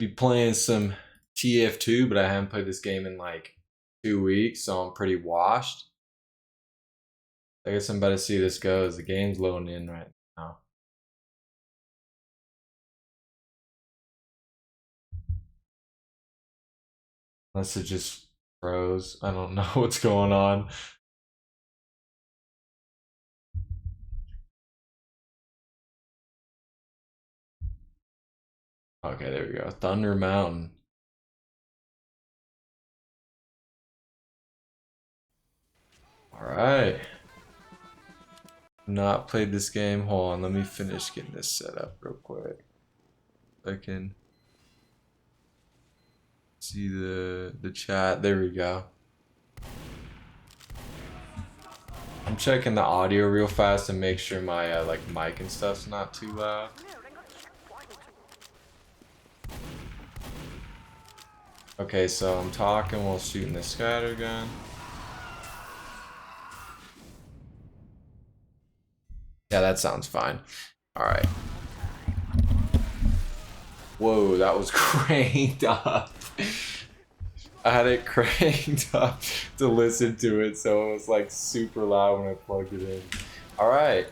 Be playing some TF2, but I haven't played this game in like 2 weeks, so I'm pretty washed. I guess I'm about to see how this goes. The game's loading in right now. Unless it just froze. I don't know what's going on. Okay, there we go. Thunder Mountain. Alright. Not played this game. Hold on, let me finish getting this set up real quick. I can see the chat. There we go. I'm checking the audio real fast and make sure my like mic and stuff's not too loud. Okay, so I'm talking while shooting the scatter gun. Yeah, that sounds fine. Alright. Whoa, that was cranked up. I had it cranked up to listen to it, so it was like super loud when I plugged it in. Alright.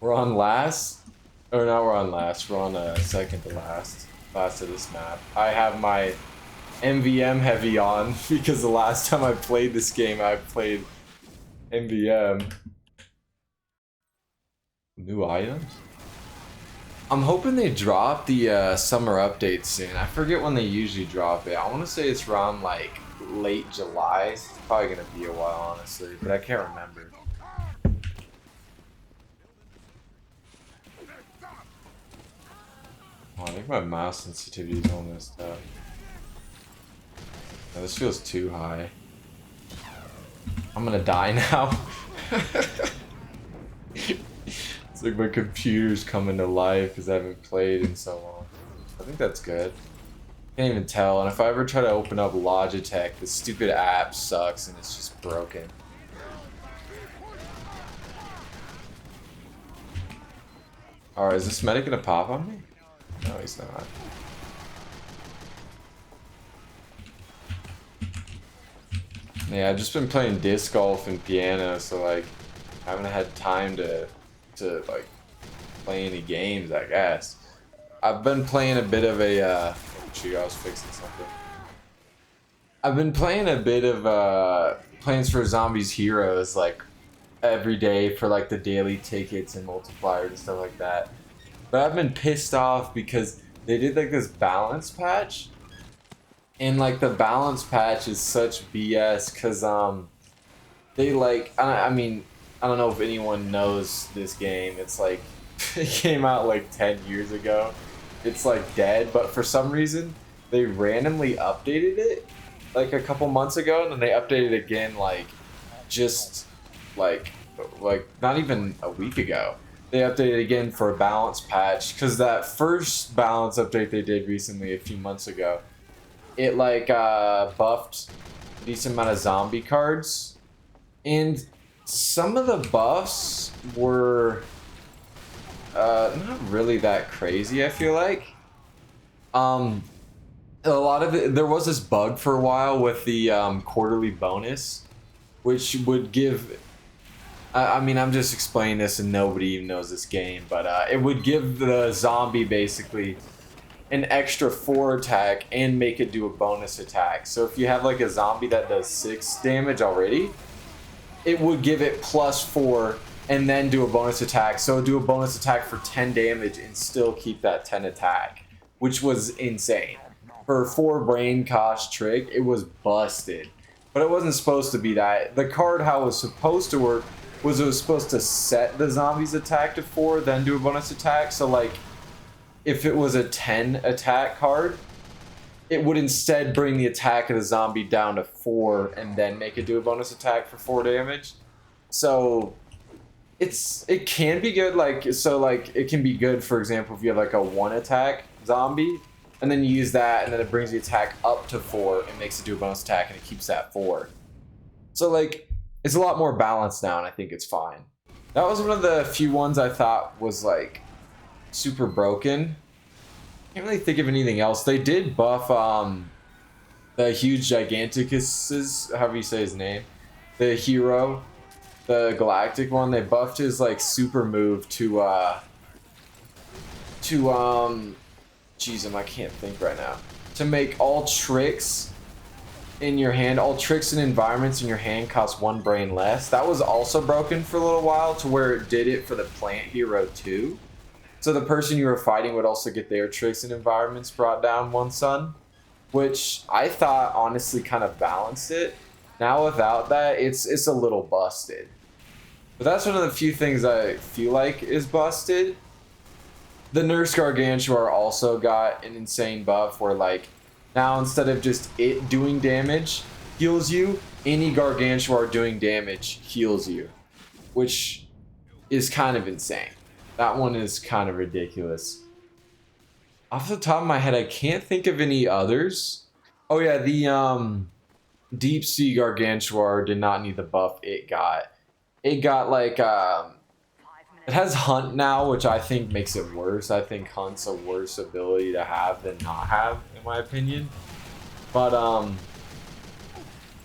We're on last? Or not, we're on last. We're on second to last. Last of this map. I have my MVM heavy on because the last time I played this game, I played MVM. New items? I'm hoping they drop the summer update soon. I forget when they usually drop it. I want to say it's around like late July. It's probably going to be a while, honestly, but I can't remember. Oh, I think my mouse sensitivity is all messed up. No, this feels too high. I'm gonna die now. It's like my computer's coming to life because I haven't played in so long. I think that's good. Can't even tell. And if I ever try to open up Logitech, the stupid app sucks and it's just broken. Alright, is this medic gonna pop on me? No, he's not. Yeah, I've just been playing disc golf and piano, so like I haven't had time to like play any games, I guess. I've been playing a bit of a I was fixing something. I've been playing a bit of Plants vs Zombies Heroes like every day for like the daily tickets and multipliers and stuff like that. But I've been pissed off because they did like this balance patch. And like the balance patch is such BS because they like I mean I don't know if anyone knows this game. It's like it came out like 10 years ago. It's like dead, but for some reason they randomly updated it like a couple months ago, and then they updated it again like just like not even a week ago. They updated again for a balance patch because that first balance update they did recently a few months ago, it like buffed a decent amount of zombie cards, and some of the buffs were not really that crazy, I feel like. A lot of it, there was this bug for a while with the quarterly bonus, which would give I mean, I'm just explaining this and nobody even knows this game, but it would give the zombie basically an extra 4 attack and make it do a bonus attack. So if you have like a zombie that does 6 damage already, it would give it +4 and then do a bonus attack. So do a bonus attack for 10 damage and still keep that 10 attack, which was insane. For a 4 brain cost trick, it was busted. But it wasn't supposed to be that. The card, how it was supposed to work, was it was supposed to set the zombie's attack to 4, then do a bonus attack. So like, if it was a 10 attack card, it would instead bring the attack of the zombie down to 4 and then make it do a bonus attack for 4 damage. So it can be good, like, so like it can be good, for example, if you have like a 1 attack zombie and then you use that and then it brings the attack up to 4 and makes it do a bonus attack and it keeps that 4. So like it's a lot more balanced now and I think it's fine. That was one of the few ones I thought was like super broken. can't really think of anything else. They did buff the huge Giganticus's, however you say his name, the hero, the galactic one. They buffed his like super move to jeez, I can't think right now. To make all tricks in your hand, all tricks and environments in your hand cost 1 brain less. That was also broken for a little while to where it did it for the plant hero too. So the person you were fighting would also get their tricks and environments brought down 1 sun, which I thought honestly kind of balanced it. Now without that, it's a little busted. But that's one of the few things I feel like is busted. The Nurse Gargantuar also got an insane buff where like now instead of just it doing damage heals you, any Gargantuar doing damage heals you, which is kind of insane. That one is kind of ridiculous. Off the top of my head, I can't think of any others. Oh yeah, the Deep Sea Gargantuar did not need the buff it got. It got like it has Hunt now, which I think makes it worse. I think Hunt's a worse ability to have than not have, in my opinion. But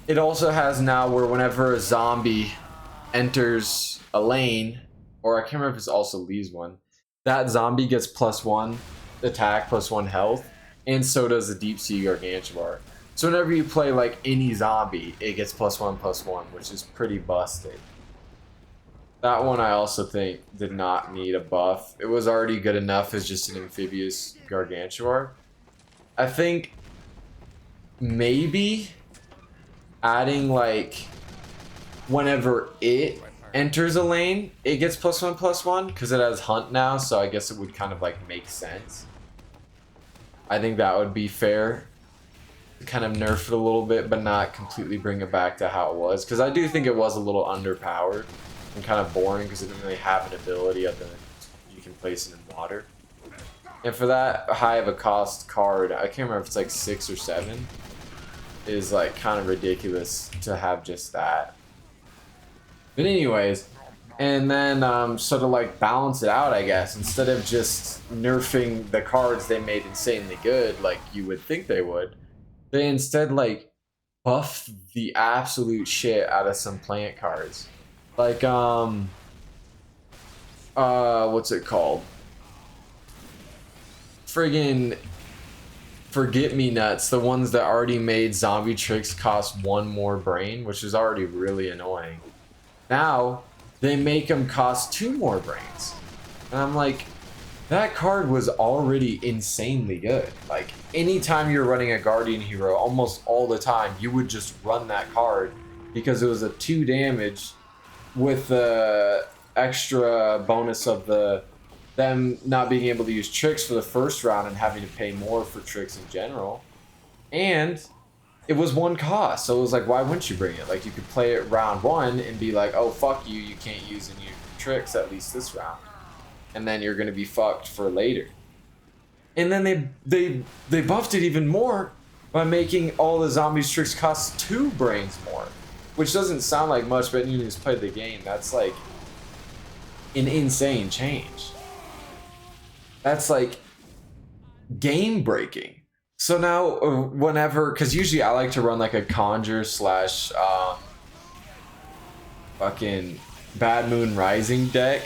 it also has now where whenever a zombie enters a lane, or I can't remember if it's also leaves one, that zombie gets +1 attack, +1 health, and so does the Deep Sea Gargantuar. So whenever you play like any zombie, it gets +1/+1, which is pretty busted. That one I also think did not need a buff. It was already good enough as just an amphibious Gargantuar. I think maybe adding like whenever it enters a lane, it gets +1/+1 because it has Hunt now, so I guess it would kind of like make sense. I think that would be fair. Kind of nerf it a little bit, but not completely bring it back to how it was, because I do think it was a little underpowered and kind of boring because it didn't really have an ability other than you can place it in water. And for that high of a cost card, I can't remember if it's like 6 or 7, is like kind of ridiculous to have just that. But anyways, and then so to like balance it out, I guess, instead of just nerfing the cards they made insanely good like you would think they would, they instead like buff the absolute shit out of some plant cards. Like what's it called? Friggin' Forget-Me-Nuts, the ones that already made zombie tricks cost 1 more brain, which is already really annoying. Now they make them cost 2 more brains. And I'm like, that card was already insanely good. Like anytime you're running a Guardian hero, almost all the time you would just run that card because it was a 2 damage with the extra bonus of them not being able to use tricks for the first round and having to pay more for tricks in general. And it was 1 cost, so it was like, why wouldn't you bring it? Like you could play it round 1 and be like, oh fuck you, you can't use any tricks at least this round, and then you're gonna be fucked for later. And then they buffed it even more by making all the zombies tricks cost 2 brains more, which doesn't sound like much, but you just played the game. That's like an insane change. That's like game breaking. So now whenever, because usually I like to run like a conjure slash fucking Bad Moon Rising deck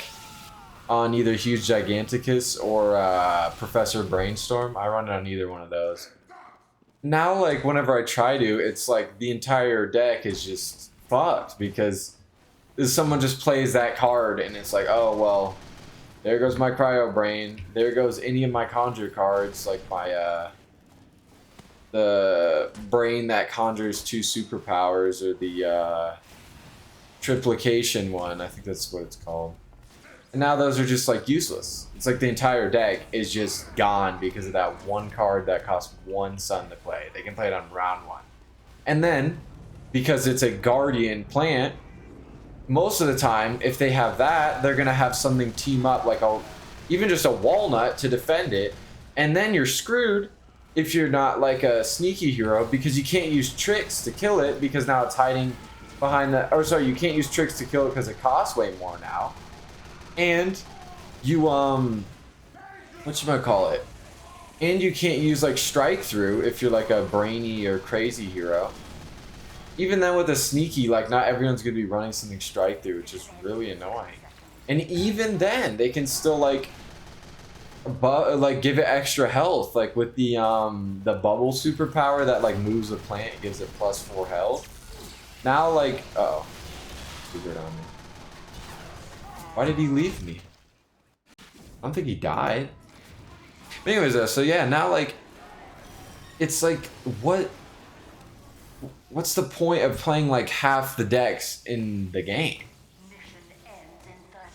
on either Huge Giganticus or Professor Brainstorm. I run it on either one of those. Now, like, whenever I try to, it's like the entire deck is just fucked because someone just plays that card and it's like, oh, well, there goes my Cryo Brain. There goes any of my Conjure cards, like my, the Brain that conjures 2 superpowers, or the Triplication one. I think that's what it's called. And now those are just like useless. It's like the entire deck is just gone because of that 1 card that costs 1 sun to play. They can play it on round 1. And then, because it's a Guardian plant, most of the time, if they have that, they're going to have something team up, like even just a Walnut to defend it. And then you're screwed if you're not like a sneaky hero, because you can't use tricks to kill it because now it's hiding behind the... Or sorry, you can't use tricks to kill it because it costs way more now. And you, whatchamacallit? And you can't use like strike through if you're like a brainy or crazy hero. Even then with a sneaky, like not everyone's gonna be running something strike through, which is really annoying. And even then, they can still like give it extra health, like with the bubble superpower that like moves the plant, it gives it +4 health. Now like, uh oh, secret on me. Why did he leave me? I don't think he died. But anyways, so yeah, now like, it's like what's the point of playing like half the decks in the game?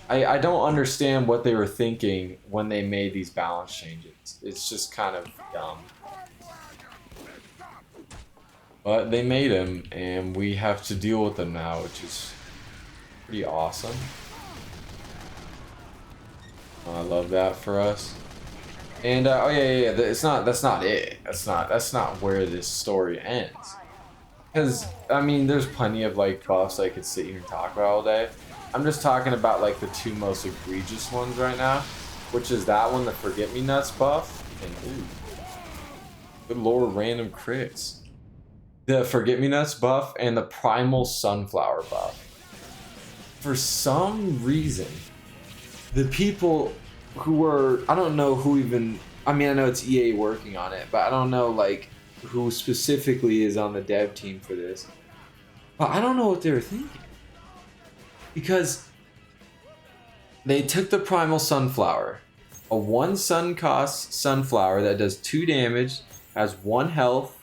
I don't understand what they were thinking when they made these balance changes. It's just kind of dumb. But they made them, and we have to deal with them now, which is pretty awesome. I love that for us. And oh yeah, that's not it. That's not where this story ends. Because I mean, there's plenty of like buffs I could sit here and talk about all day. I'm just talking about like the two most egregious ones right now, which is that one, the Forget-Me-Nuts buff, and ooh, good lord, random crits. The Forget-Me-Nuts buff and the Primal Sunflower buff. For some reason, the people who were, I don't know who even, I mean, I know it's EA working on it, but I don't know like who specifically is on the dev team for this. But I don't know what they were thinking. Because they took the Primal Sunflower, a 1 sun cost sunflower that does 2 damage, has 1 health,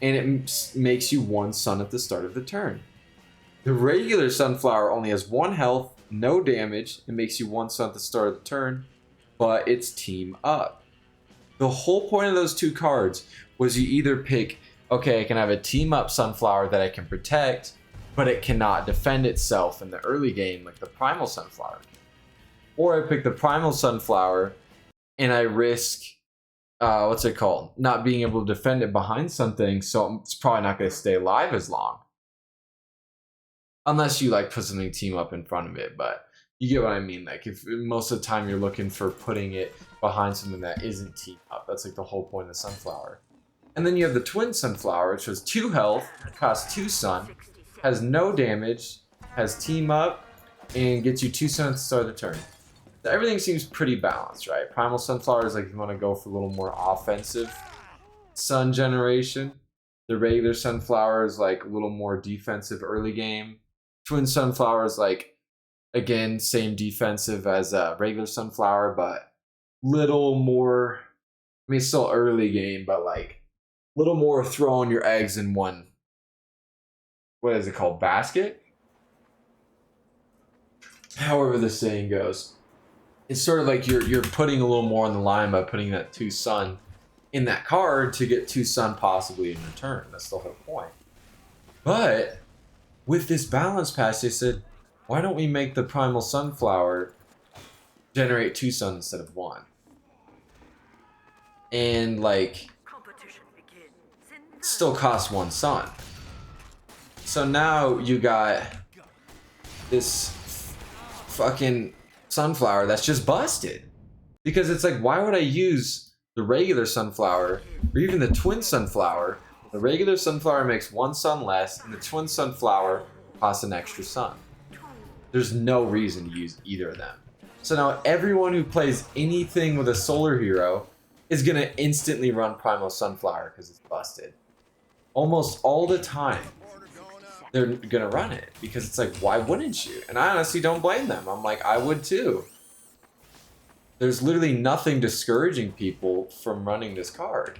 and it makes you 1 sun at the start of the turn. The regular sunflower only has 1 health, no damage, and makes you 1 sun at the start of the turn, but it's team up. The whole point of those 2 cards was you either pick, okay, I can have a team up sunflower that I can protect, but it cannot defend itself in the early game like the Primal Sunflower. Or I pick the Primal Sunflower and I risk, what's it called? Not being able to defend it behind something, so it's probably not going to stay alive as long. Unless you like put something team up in front of it, but you get what I mean. Like if most of the time you're looking for putting it behind something that isn't team up. That's like the whole point of the Sunflower. And then you have the Twin Sunflower, which has 2 health, costs 2 sun, has no damage, has team up, and gets you 2 sun at the start of the turn. So everything seems pretty balanced, right? Primal Sunflower is like you want to go for a little more offensive sun generation. The regular Sunflower is like a little more defensive early game. Twin Sunflower is like, again, same defensive as regular Sunflower, but little more, I mean, it's still early game, but like a little more throwing your eggs in one, what is it called, basket? However the saying goes. It's sort of like you're putting a little more on the line by putting that 2 sun in that card to get 2 sun possibly in return. That's the whole point. But with this balance patch, they said, why don't we make the Primal Sunflower generate 2 sun instead of 1? And like, still costs 1 sun. So now you got this fucking sunflower that's just busted. Because it's like, why would I use the regular sunflower or even the twin sunflower? The regular sunflower makes 1 sun less, and the twin sunflower costs an extra sun. There's no reason to use either of them. So now everyone who plays anything with a solar hero is gonna instantly run Primal Sunflower because it's busted. Almost all the time, they're gonna run it because it's like, why wouldn't you? And I honestly don't blame them. I'm like, I would too. There's literally nothing discouraging people from running this card.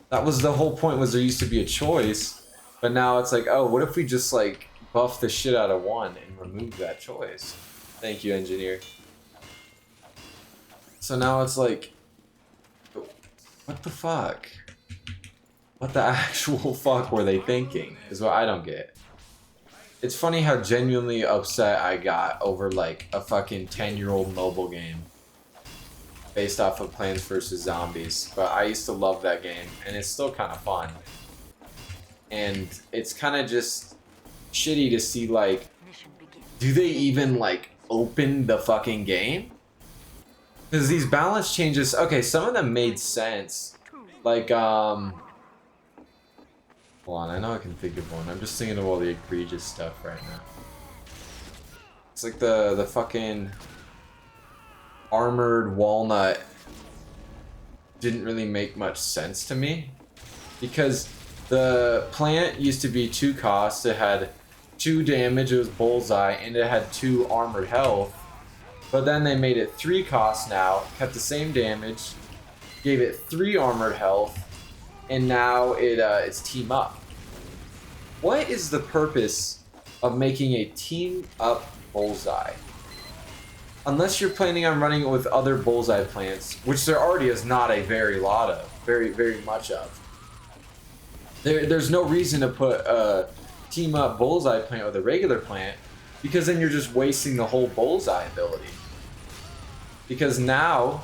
That was the whole point, was there used to be a choice, but now it's like, oh, what if we just like buff the shit out of 1 and remove that choice? Thank you, engineer. So now it's like, what the fuck? What the actual fuck were they thinking? Is what I don't get. It's funny how genuinely upset I got over like a fucking 10-year-old mobile game based off of Plants vs. Zombies. But I used to love that game, and it's still kind of fun. And it's kind of just shitty to see, like, do they even like open the fucking game? Because these balance changes, okay, some of them made sense. Like, hold on, I know I can think of one. I'm just thinking of all the egregious stuff right now. It's like the fucking armored walnut didn't really make much sense to me. Because the plant used to be 2 costs, it had 2 damage, it was bullseye, and it had 2 armored health. But then they made it 3 costs now, kept the same damage, gave it 3 armored health, and now it's team up. What is the purpose of making a team up bullseye? Unless you're planning on running it with other bullseye plants, which there already is not a very lot of, very much of. There's no reason to put a team up bullseye plant with a regular plant, because then you're just wasting the whole bullseye ability. Because now,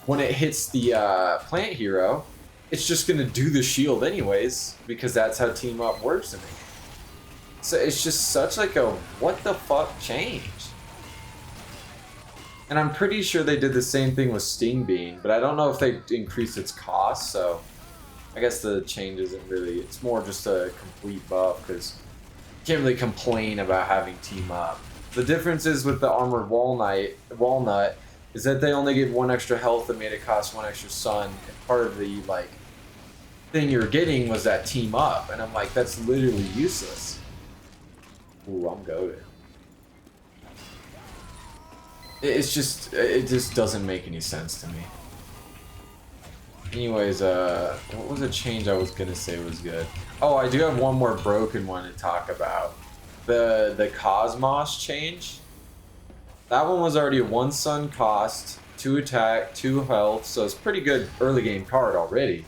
when it hits the plant hero, it's just gonna do the shield anyways, because that's how team up works to me. So it's just such like a what the fuck change. And I'm pretty sure they did the same thing with Sting Bean, but I don't know if they increased its cost, so I guess the change isn't really, it's more just a complete buff, because you can't really complain about having team up. The difference is with the armored walnut is that they only gave 1 extra health and made it cost 1 extra sun, and part of the like thing you're getting was that team up, and I'm like, that's literally useless. Ooh, I'm goated. It just doesn't make any sense to me. Anyways, what was a change I was gonna say was good? Oh, I do have one more broken one to talk about. The Cosmos change. That one was already a 1 sun cost, 2 attack, 2 health, so it's pretty good early game card already.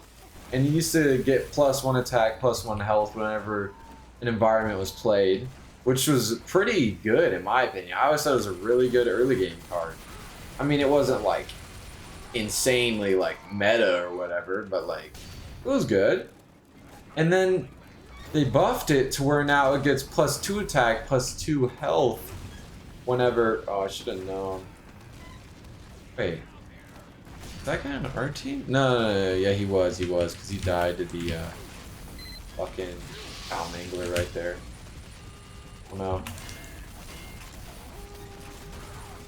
And you used to get +1 attack, +1 health whenever an environment was played, which was pretty good in my opinion. I always thought it was a really good early game card. I mean, it wasn't like insanely like meta or whatever, but like it was good. And then they buffed it to where now it gets +2 attack, +2 health whenever. Oh, I should have known. Wait, is that guy on our team? No, yeah, he was, because he died to the fucking cow mangler right there. Oh no.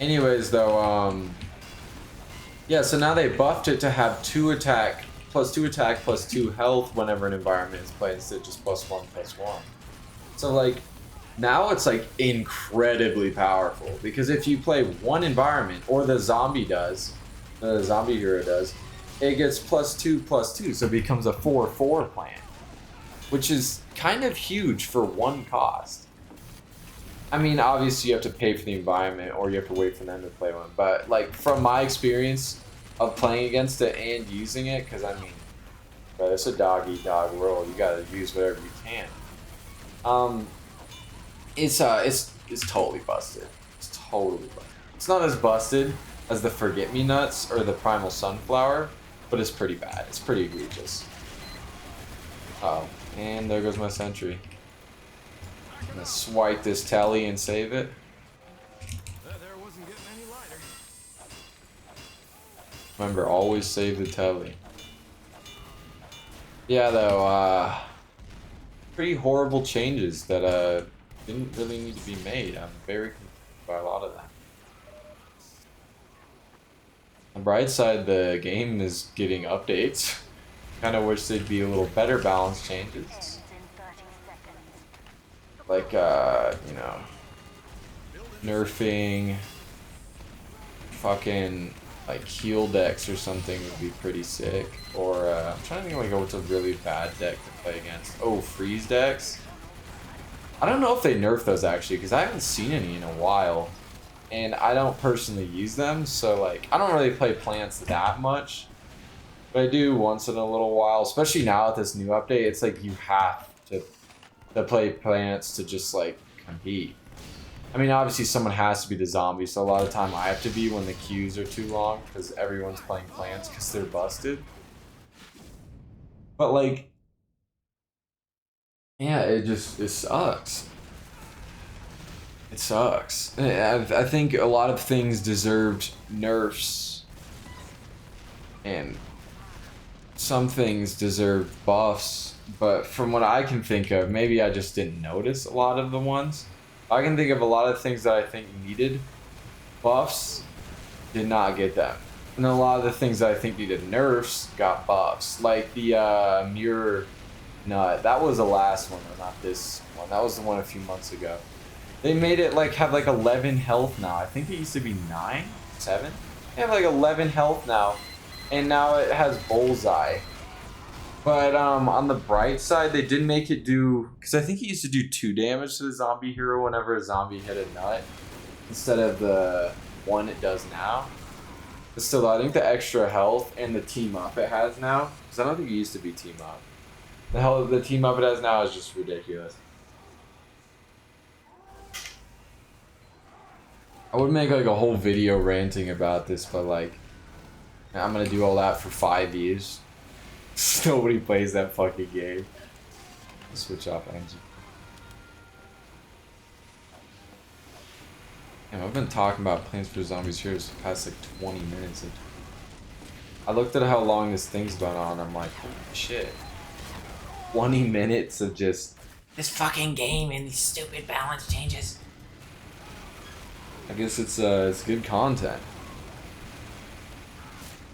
Anyways, though, yeah, so now they buffed it to have 2 attack, +2 attack, +2 health whenever an environment is played, instead of just +1/+1. So, like, now it's, like, incredibly powerful, because if you play one environment, or the zombie hero does, it gets +2/+2, so it becomes a 4/4 plan, which is kind of huge for 1 cost. I mean, obviously you have to pay for the environment, or you have to wait for them to play one. But like from my experience of playing against it and using it, because I mean, but it's a dog-eat-dog world. You gotta use whatever you can. It's totally busted. It's totally busted. It's not as busted as the Forget-Me-Nuts or the Primal Sunflower, but it's pretty bad. It's pretty egregious. Oh, and there goes my sentry. I'm gonna swipe this telly and save it. Remember, always save the telly. Yeah, though, pretty horrible changes that didn't really need to be made. I'm very confused by a lot of them. On the bright side, the game is getting updates. Kind of wish they'd be a little better balance changes. Like, you know, nerfing fucking, like, heal decks or something would be pretty sick. Or, I'm trying to think like what's a really bad deck to play against. Oh, freeze decks? I don't know if they nerf those, actually, because I haven't seen any in a while. And I don't personally use them, so, like, I don't really play plants that much. But I do once in a little while, especially now with this new update. It's like you have to play plants to just like compete. I mean, obviously someone has to be the zombie, so a lot of time I have to be when the queues are too long because everyone's playing plants because they're busted. But like, yeah, it sucks. It sucks. I think a lot of things deserved nerfs and some things deserve buffs, but from what I can think of, maybe I just didn't notice a lot of the ones. I can think of a lot of things that I think needed buffs, did not get them. And a lot of the things that I think needed nerfs got buffs. Like the mirror nut, that was the last one, or not this one. That was the one a few months ago. They made it like have like 11 health now. I think it used to be 9, 7. They have like 11 health now, and now it has bullseye. But on the bright side, they did make it do, because I think it used to do 2 damage to the zombie hero whenever a zombie hit a nut, instead of the 1 it does now. But still, I think the extra health and the team up it has now, because I don't think it used to be team up. The team up it has now is just ridiculous. I would make like a whole video ranting about this, but like, I'm gonna do all that for 5 views. Nobody plays that fucking game. Switch off engine. Damn, I've been talking about Plants vs Zombies here for the past like 20 minutes. I looked at how long this thing's been on. I'm like, holy shit. 20 minutes of just this fucking game and these stupid balance changes. I guess it's good content.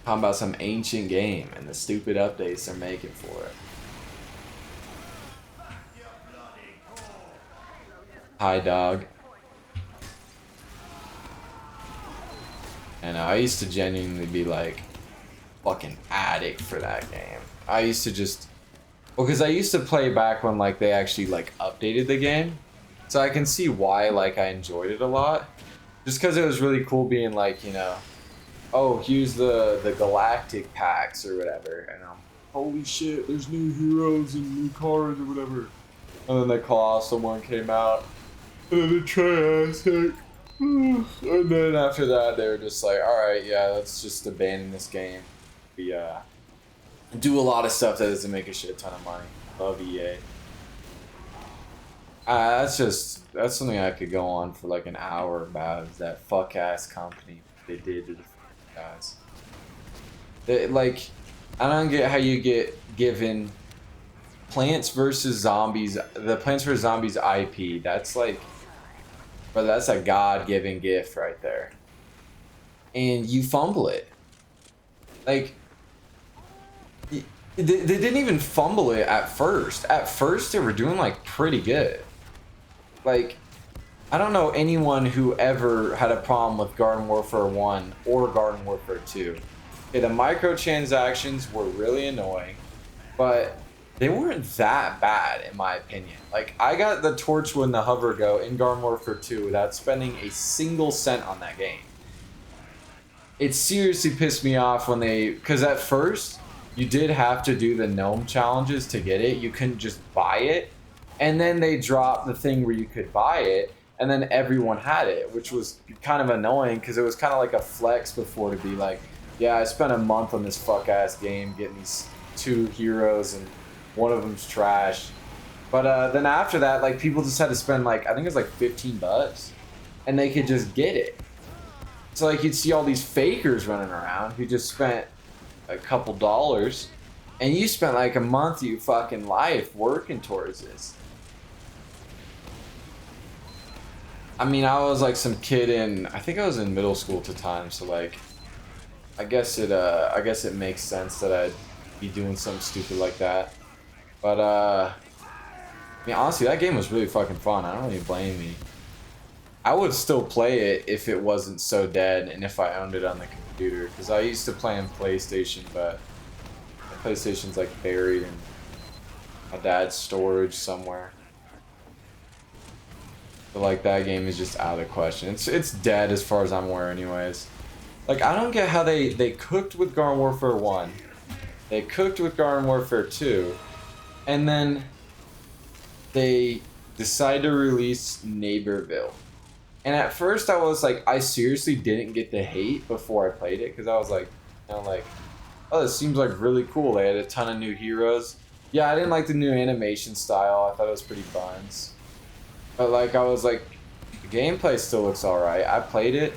Talking about some ancient game and the stupid updates they're making for it. Hi, dog. And I used to genuinely be like fucking addict for that game. I used to just, well, because I used to play back when like they actually like updated the game, so I can see why like I enjoyed it a lot. Just because it was really cool being like, you know, oh, here's the galactic packs or whatever, and I'm, holy shit, there's new heroes and new cars or whatever. And then the Colossal one came out, and then the Triassic. And then after that, they were just like, alright, yeah, let's just abandon this game. We do a lot of stuff that doesn't make a shit ton of money. Love EA. That's something I could go on for like an hour about, is that fuck ass company they did to the guys. Like, I don't get how you get given Plants vs Zombies, the Plants vs Zombies IP. That's like, but that's a God-given gift right there, and you fumble it. Like, they didn't even fumble it at first. At first, they were doing like pretty good. Like, I don't know anyone who ever had a problem with Garden Warfare 1 or Garden Warfare 2. Okay, the microtransactions were really annoying, but they weren't that bad in my opinion. Like, I got the Torchwood and the Hover Go in Garden Warfare 2 without spending a single cent on that game. It seriously pissed me off when they, because at first, you did have to do the gnome challenges to get it. You couldn't just buy it. And then they dropped the thing where you could buy it, and then everyone had it, which was kind of annoying because it was kind of like a flex before to be like, yeah, I spent a month on this fuck-ass game getting these 2 heroes, and one of them's trash. But then after that, like, people just had to spend, like, I think it was like $15, and they could just get it. So, like, you'd see all these fakers running around who just spent a couple dollars, and you spent like a month of your fucking life working towards this. I mean, I was like some kid in, I think I was in middle school at the time, so like, I guess it makes sense that I'd be doing something stupid like that. But I mean, honestly, that game was really fucking fun. I don't really blame me. I would still play it if it wasn't so dead and if I owned it on the computer, because I used to play on PlayStation, but my PlayStation's like buried in my dad's storage somewhere. But like, that game is just out of the question. It's dead as far as I'm aware anyways. Like, I don't get how they cooked with Garden Warfare 1. They cooked with Garden Warfare 2. And then they decided to release Neighborville. And at first I was like, I seriously didn't get the hate before I played it, because I was like, you know, like, oh, this seems like really cool. They had a ton of new heroes. Yeah, I didn't like the new animation style. I thought it was pretty buns. But like, I was like, the gameplay still looks alright. I played it.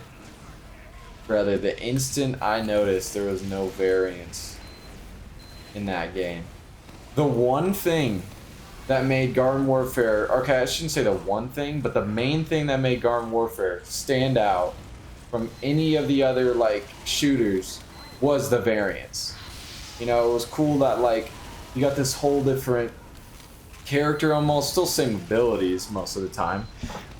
Brother, the instant I noticed there was no variance in that game. The one thing that made Garden Warfare, okay, I shouldn't say the one thing, but the main thing that made Garden Warfare stand out from any of the other, like, shooters was the variance. You know, it was cool that, like, you got this whole different character almost, still same abilities most of the time,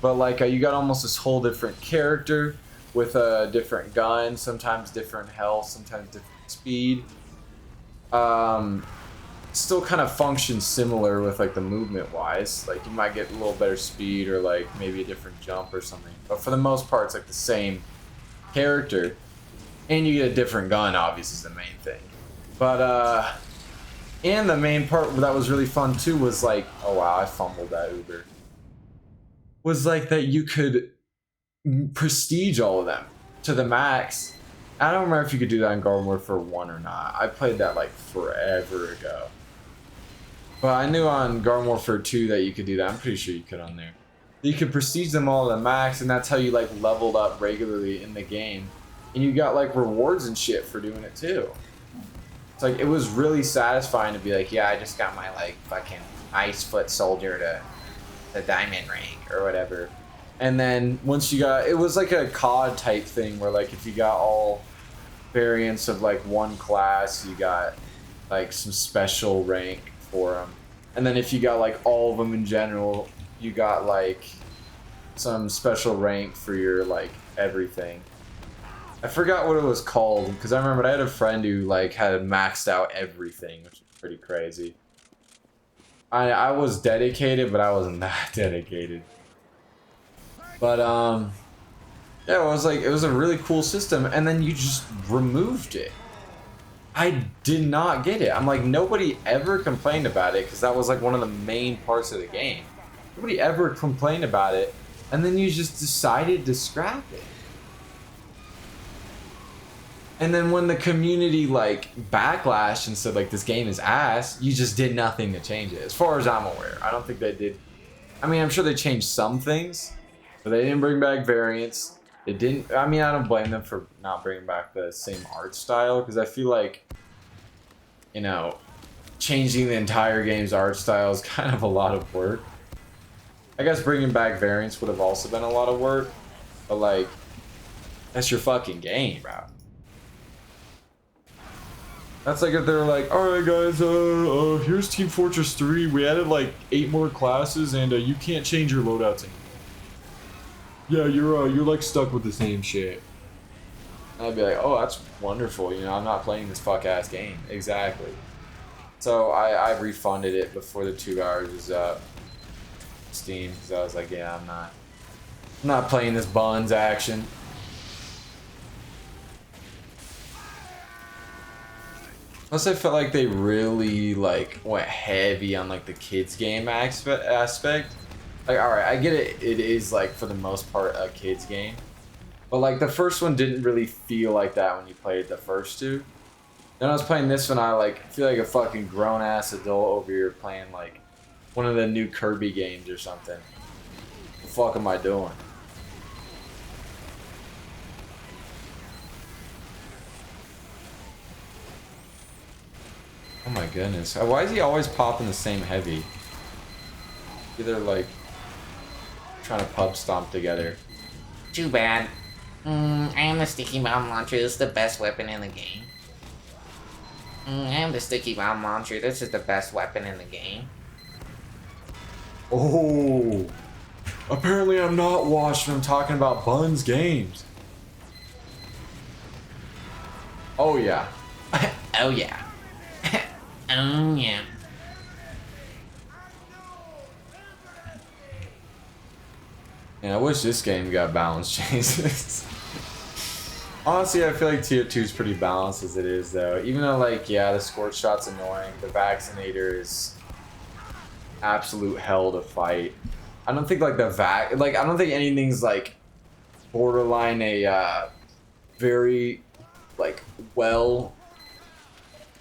but, like, you got almost this whole different character with a different gun, sometimes different health, sometimes different speed. Still kind of functions similar with like the movement wise, like you might get a little better speed or like maybe a different jump or something, but for the most part it's like the same character, and you get a different gun, obviously, is the main thing. But and the main part that was really fun too was like, oh wow, I fumbled that Uber, was like that you could prestige all of them to the max. I don't remember if you could do that in Garden Warfare 1 or not. I played that like forever ago. But I knew on Garden Warfare 2 that you could do that. I'm pretty sure you could on there. You could prestige them all to the max, and that's how you like leveled up regularly in the game. And you got like rewards and shit for doing it too. It's like, it was really satisfying to be like, yeah, I just got my like fucking ice foot soldier to the diamond rank or whatever. And then once you got, it was like a COD type thing where like if you got all variants of like one class, you got like some special rank for them. And then if you got like all of them in general, you got like some special rank for your like everything. I forgot what it was called because I remember I had a friend who like had maxed out everything, which is pretty crazy. I was dedicated, but I wasn't that dedicated. But yeah, it was like, it was a really cool system, and then you just removed it. I did not get it. I'm like, nobody ever complained about it because that was like one of the main parts of the game. Nobody ever complained about it, and then you just decided to scrap it. And then when the community like backlashed and said like this game is ass, you just did nothing to change it. As far as I'm aware, I don't think they did. I mean, I'm sure they changed some things, but they didn't bring back variants. They didn't. I mean, I don't blame them for not bringing back the same art style because I feel like, you know, changing the entire game's art style is kind of a lot of work. I guess bringing back variants would have also been a lot of work, but like, that's your fucking game, bro. That's like if they're like, alright guys, here's Team Fortress 3, we added like 8 more classes and you can't change your loadouts anymore. Yeah, you're like stuck with the same shit. And I'd be like, oh, that's wonderful, you know, I'm not playing this fuck ass game. Exactly. So I refunded it before the 2 hours was up. Steam, because I was like, yeah, I'm not playing this buns action. Plus, I felt like they really like went heavy on like the kids game aspect. Like, all right, I get it. It is like for the most part a kids game, but like the first one didn't really feel like that when you played the first two. Then I was playing this one, I like feel like a fucking grown ass adult over here playing like one of the new Kirby games or something. What the fuck am I doing? Oh my goodness. Why is he always popping the same heavy? Either like trying to pub stomp together. Too bad. I am the sticky bomb launcher. This is the best weapon in the game. I am the sticky bomb launcher. This is the best weapon in the game. Oh, apparently I'm not washed when I'm talking about Buns games. Oh yeah. Oh yeah. Oh yeah. Yeah, I wish this game got balance changes. Honestly, I feel like TF2 is pretty balanced as it is, though. Even though, like, yeah, the scorch shot's annoying, the vaccinator is absolute hell to fight. I don't think, like, I don't think anything's, like, borderline a, very, like, well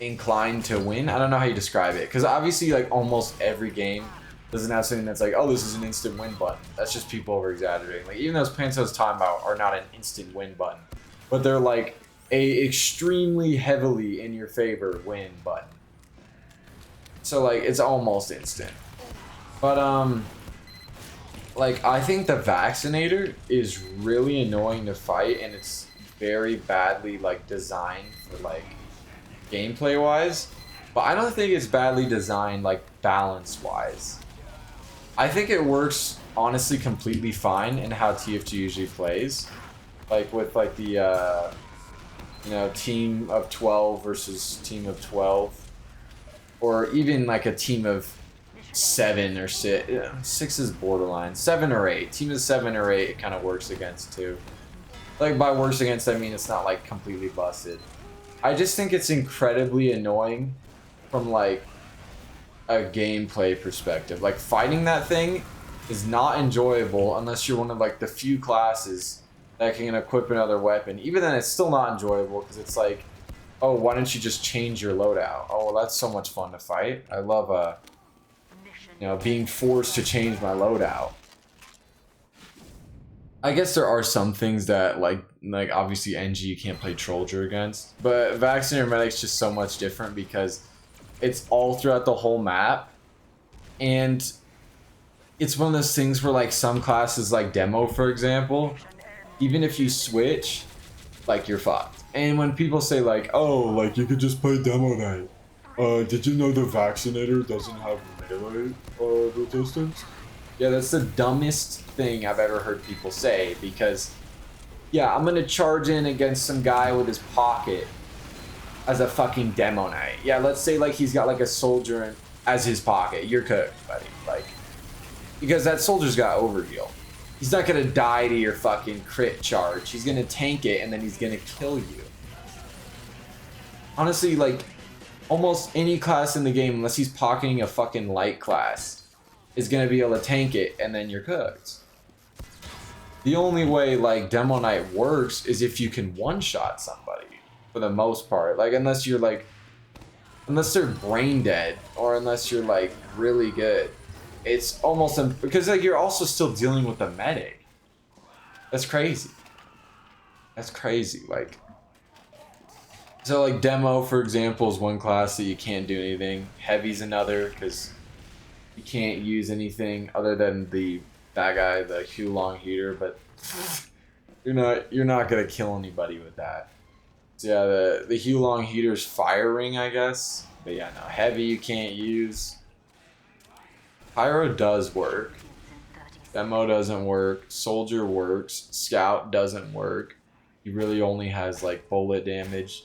inclined to win. I don't know how you describe it, because obviously, like, almost every game doesn't have something that's like, oh, this is an instant win button. That's just people over exaggerating. Like, even those plans I was talking about are not an instant win button. but they're like a extremely heavily in your favor win button. So like it's almost instant. But like I think the vaccinator is really annoying to fight, and it's very badly like designed for like gameplay wise. But I don't think it's badly designed like balance wise. I think it works honestly completely fine in how TF2 usually plays. Like with like the you know, team of 12 versus team of 12, or even like a team of 7 or 6. 6 is borderline. 7 or 8. Team of 7 or 8 it kind of works against too. Like by works against I mean it's not like completely busted. I just think it's incredibly annoying from like a gameplay perspective. Like fighting that thing is not enjoyable unless you're one of like the few classes that can equip another weapon. Even then it's still not enjoyable because it's like, oh, why don't you just change your loadout? Oh, well, that's so much fun to fight. I love you know, being forced to change my loadout. I guess there are some things that like obviously NG you can't play Trollger against, but Vaccinator Medic's just so much different because it's all throughout the whole map, and it's one of those things where like some classes like Demo, for example, even if you switch, like you're fucked. And when people say like, oh, like you could just play Demo Knight, did you know the Vaccinator doesn't have melee resistance? Yeah, that's the dumbest thing I've ever heard people say, because yeah, I'm gonna charge in against some guy with his pocket as a fucking Demo Knight. Yeah, let's say like he's got like a soldier as his pocket. You're cooked, buddy. Like, because that soldier's got overheal. He's not gonna die to your fucking crit charge. He's gonna tank it and then he's gonna kill you. Honestly, like almost any class in the game, unless he's pocketing a fucking light class, is gonna be able to tank it and then you're cooked. The only way like Demo Knight works is if you can one-shot somebody, for the most part. Like unless you're like, unless they're brain dead, or unless you're like really good. It's almost because like you're also still dealing with the medic. That's crazy. That's crazy. Like, so like Demo, for example, is one class that you can't do anything. Heavy's another, because you can't use anything other than that guy, the Hue Long Heater. But you're not gonna kill anybody with that. So yeah, the Hue Long Heater's Fire Ring, I guess. But yeah, no, Heavy you can't use. Pyro does work. Demo doesn't work. Soldier works. Scout doesn't work. He really only has like bullet damage.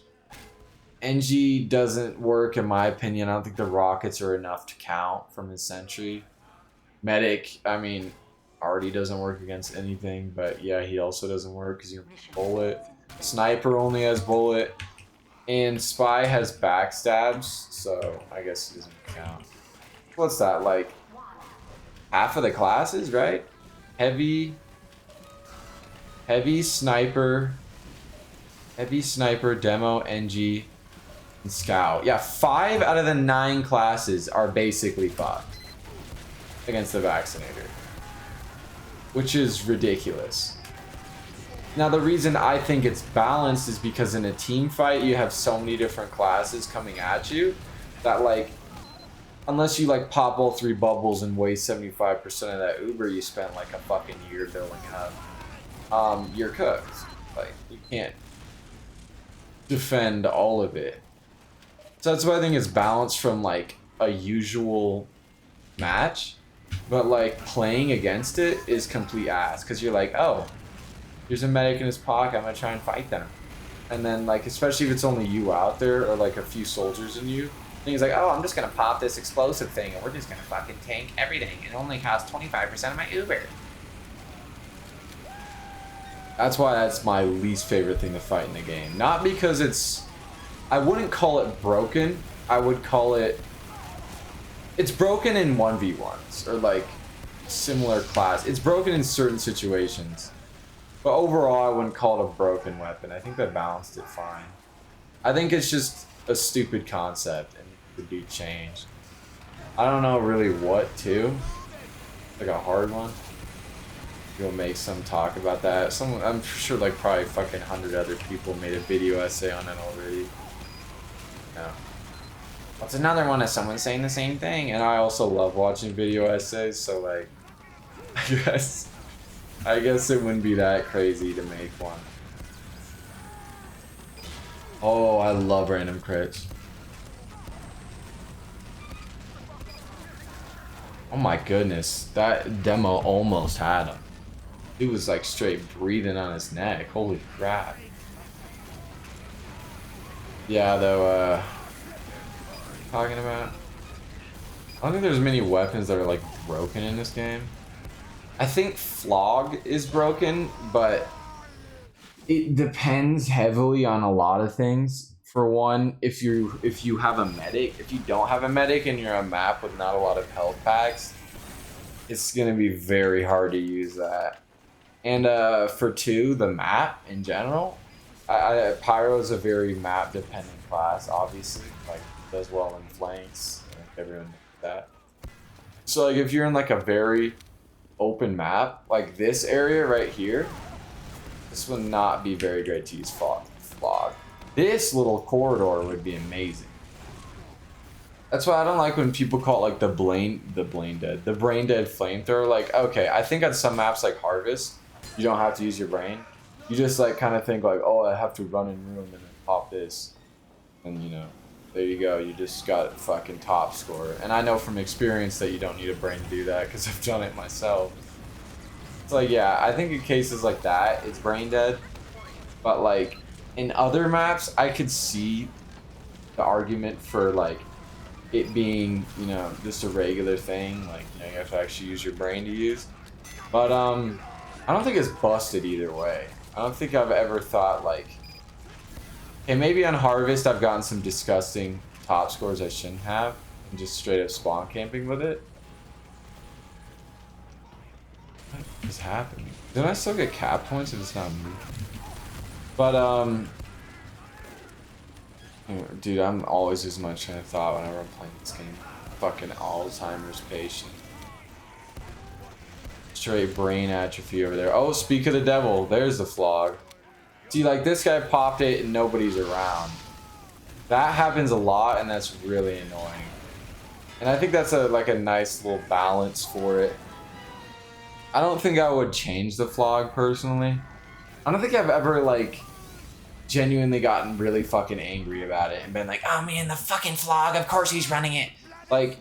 NG doesn't work in my opinion. I don't think the rockets are enough to count from his sentry. Medic, I mean, already doesn't work against anything, but yeah, he also doesn't work because you have bullet. Sniper only has bullet. And Spy has backstabs, so I guess it doesn't count. What's that, like half of the classes, right? Heavy sniper, Demo, NG, and Scout. Yeah, 5 out of the 9 classes are basically fucked against the Vaccinator, which is ridiculous. Now the reason I think it's balanced is because in a team fight you have so many different classes coming at you that like, unless you like pop all 3 bubbles and waste 75% of that Uber you spent like a fucking year building up, you're cooked. Like, you can't defend all of it. So that's why I think it's balanced from like a usual match, but like playing against it is complete ass, because you're like, oh, here's a medic in his pocket, I'm gonna try and fight them. And then like, especially if it's only you out there or like a few soldiers in you, and he's like, oh, I'm just gonna pop this explosive thing and we're just gonna fucking tank everything. It only costs 25% of my Uber. That's why that's my least favorite thing to fight in the game. Not because it's, I wouldn't call it broken. I would call it, it's broken in 1v1s or like similar class. It's broken in certain situations. But overall, I wouldn't call it a broken weapon. I think they balanced it fine. I think it's just a stupid concept and could be changed. I don't know really what to. Like a hard one. you'll make some talk about that. Some, I'm sure like probably fucking 100 other people made a video essay on it already. Yeah. What's another one of someone saying the same thing? And I also love watching video essays, so like, I guess it wouldn't be that crazy to make one. Oh, I love random crits. Oh my goodness, that demo almost had him. He was like straight breathing on his neck. Holy crap. Yeah, though, talking about? I don't think there's many weapons that are like broken in this game. I think Flog is broken, but it depends heavily on a lot of things. For one, if you have a medic, if you don't have a medic and you're on a map with not a lot of health packs, it's gonna be very hard to use that. And for two, the map in general, Pyro is a very map dependent class. Obviously, like does well in flanks. Like everyone knows that. So like if you're in like a very open map, like this area right here, this would not be very great to use Flog. This little corridor would be amazing. That's why I don't like when people call it like the brain dead flamethrower. Like, okay, I think on some maps like Harvest, you don't have to use your brain. You just like kind of think like, oh, I have to run in room and then pop this, and you know, there you go. You just got fucking top score. And I know from experience that you don't need a brain to do that because I've done it myself. It's like, yeah, I think in cases like that, it's brain dead. But like in other maps, I could see the argument for like it being, you know, just a regular thing. Like, you know, you have to actually use your brain to use. But I don't think it's busted either way. I don't think I've ever thought like, hey, maybe on Harvest I've gotten some disgusting top scores I shouldn't have, and just straight up spawn camping with it. What is happening? Did I still get cap points if it's not moving? But dude, I'm always losing my train of thought whenever I'm playing this game. Fucking Alzheimer's patient. Straight brain atrophy over there. Oh, speak of the devil, there's the Flog. See, like this guy popped it and nobody's around. That happens a lot, and that's really annoying. And I think that's like a nice little balance for it. I don't think I would change the Flog personally. I don't think I've ever like genuinely gotten really fucking angry about it and been like, oh man, the fucking Flog, of course he's running it. Like,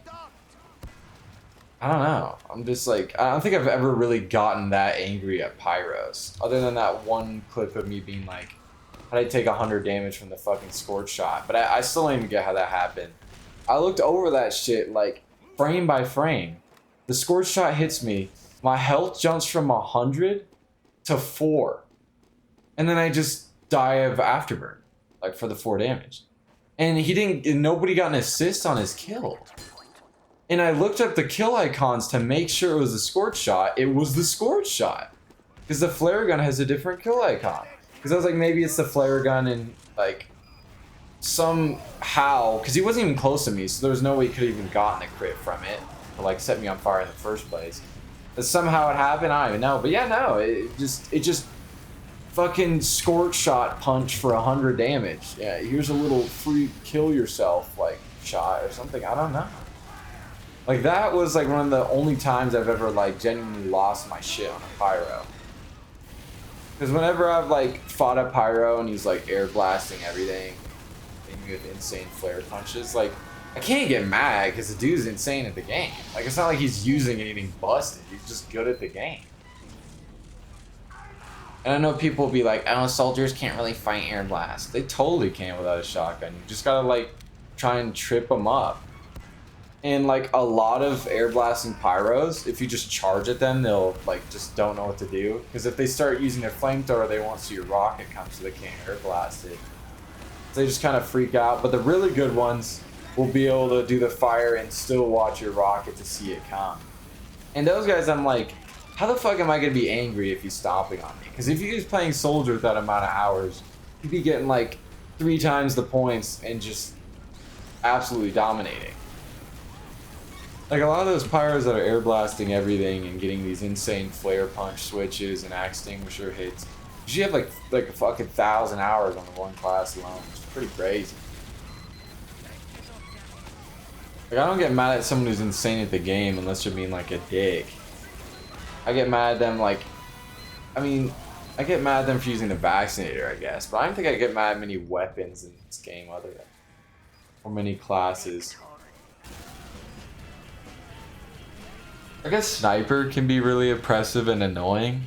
I don't know. I'm just like, I don't think I've ever really gotten that angry at Pyros. Other than that one clip of me being like, how'd I take 100 damage from the fucking scorch shot? But I still don't even get how that happened. I looked over that shit like frame by frame. The scorch shot hits me. My health jumps from 100 to 4. And then I just die of afterburn, like for the 4 damage. And nobody got an assist on his kill. And I looked up the kill icons to make sure it was the scorch shot. It was the scorch shot. Because the flare gun has a different kill icon. Because I was like, maybe it's the flare gun and like somehow, because he wasn't even close to me, so there was no way he could have even gotten a crit from it or like set me on fire in the first place. But somehow it happened, I don't even know. But yeah, no, it just fucking scorch shot punch for 100 damage. Yeah, here's a little free kill yourself like shot or something. I don't know. Like that was like one of the only times I've ever like genuinely lost my shit on a Pyro. Because whenever I've like fought a Pyro and he's like air blasting everything, and with insane flare punches, like I can't get mad because the dude's insane at the game. Like it's not like he's using anything busted. He's just good at the game. And I know people will be like, oh, soldiers can't really fight air blast. They totally can without a shotgun. You just gotta like try and trip them up. And like a lot of air blasting Pyros, if you just charge at them, they'll like just don't know what to do. Because if they start using their flamethrower, they won't see your rocket come, so they can't air blast it. So they just kind of freak out. But the really good ones will be able to do the fire and still watch your rocket to see it come. And those guys, I'm like, how the fuck am I gonna be angry if he's stomping on me? Because if you're just playing soldier with that amount of hours, you'd be getting like 3 times the points and just absolutely dominating. Like a lot of those pyros that are air blasting everything and getting these insane flare punch switches and axe extinguisher hits, you have like a fucking 1,000 hours on the one class alone, which is pretty crazy. Like I don't get mad at someone who's insane at the game unless you're being like a dick. I get mad at them like, I mean, I get mad at them for using the vaccinator, I guess, but I don't think I get mad at many weapons in this game other than, or many classes. I guess sniper can be really oppressive and annoying.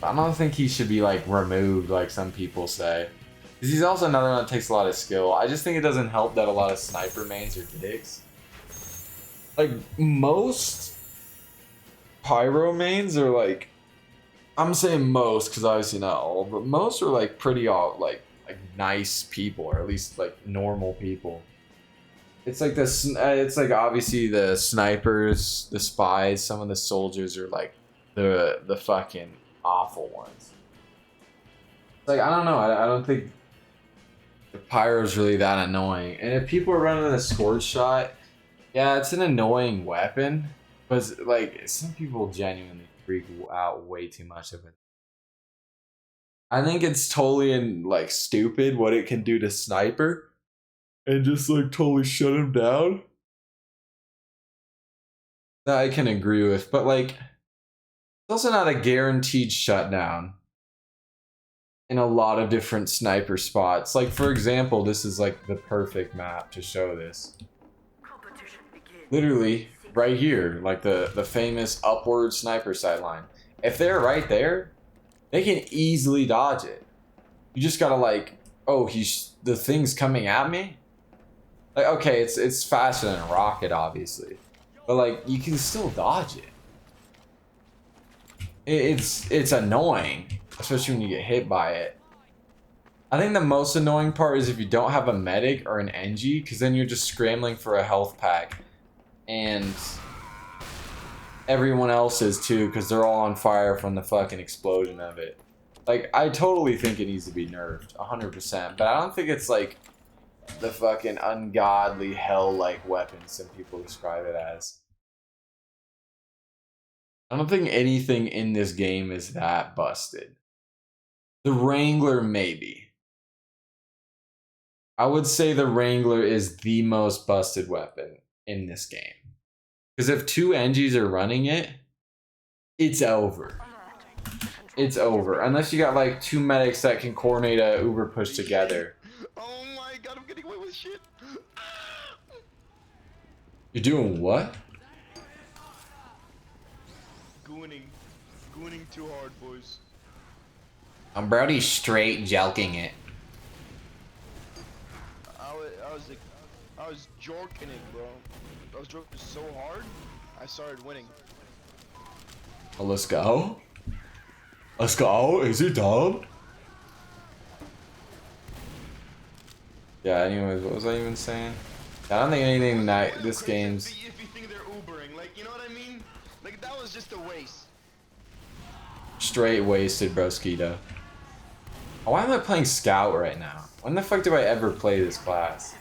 But I don't think he should be like removed like some people say. Because he's also another one that takes a lot of skill. I just think it doesn't help that a lot of sniper mains are dicks. Like most pyro mains are like, I'm saying most because obviously not all, but most are like pretty all like nice people, or at least like normal people. It's like this. It's like obviously the snipers, the spies, some of the soldiers are like the fucking awful ones. Like I don't know. I don't think the pyro's really that annoying. And if people are running a scored shot, yeah, it's an annoying weapon. But like some people genuinely freak out way too much of it. I think it's totally like stupid what it can do to sniper, and just like totally shut him down. That I can agree with, but like it's also not a guaranteed shutdown in a lot of different sniper spots. Like for example, this is like the perfect map to show this. Literally right here, like the famous upward sniper sideline. If they're right there, they can easily dodge it. You just gotta like, oh, the thing's coming at me. Like okay, it's faster than a rocket, obviously, but like you can still dodge it. It's annoying, especially when you get hit by it. I think the most annoying part is if you don't have a medic or an NG, because then you're just scrambling for a health pack, and everyone else is too, because they're all on fire from the fucking explosion of it. Like, I totally think it needs to be nerfed, 100%, but I don't think it's like the fucking ungodly hell-like weapon some people describe it as. I don't think anything in this game is that busted. The Wrangler, maybe. I would say the Wrangler is the most busted weapon in this game. Because if two NGs are running it, it's over. It's over. Unless you got like two medics that can coordinate a uber push together. Oh my god, I'm getting away with shit. You're doing what? Gooning too hard, boys. I'm Brody straight jelking it. I was jorking it, bro. I was jorking so hard, I started winning. Well, let's go. Let's go. Is he dumb? Yeah, anyways, what was I even saying? I don't think anything that this game's... If you think they're Ubering, like, you know what I mean? Like, that was just a waste. Straight wasted, broskito. Why am I playing Scout right now? When the fuck do I ever play this class?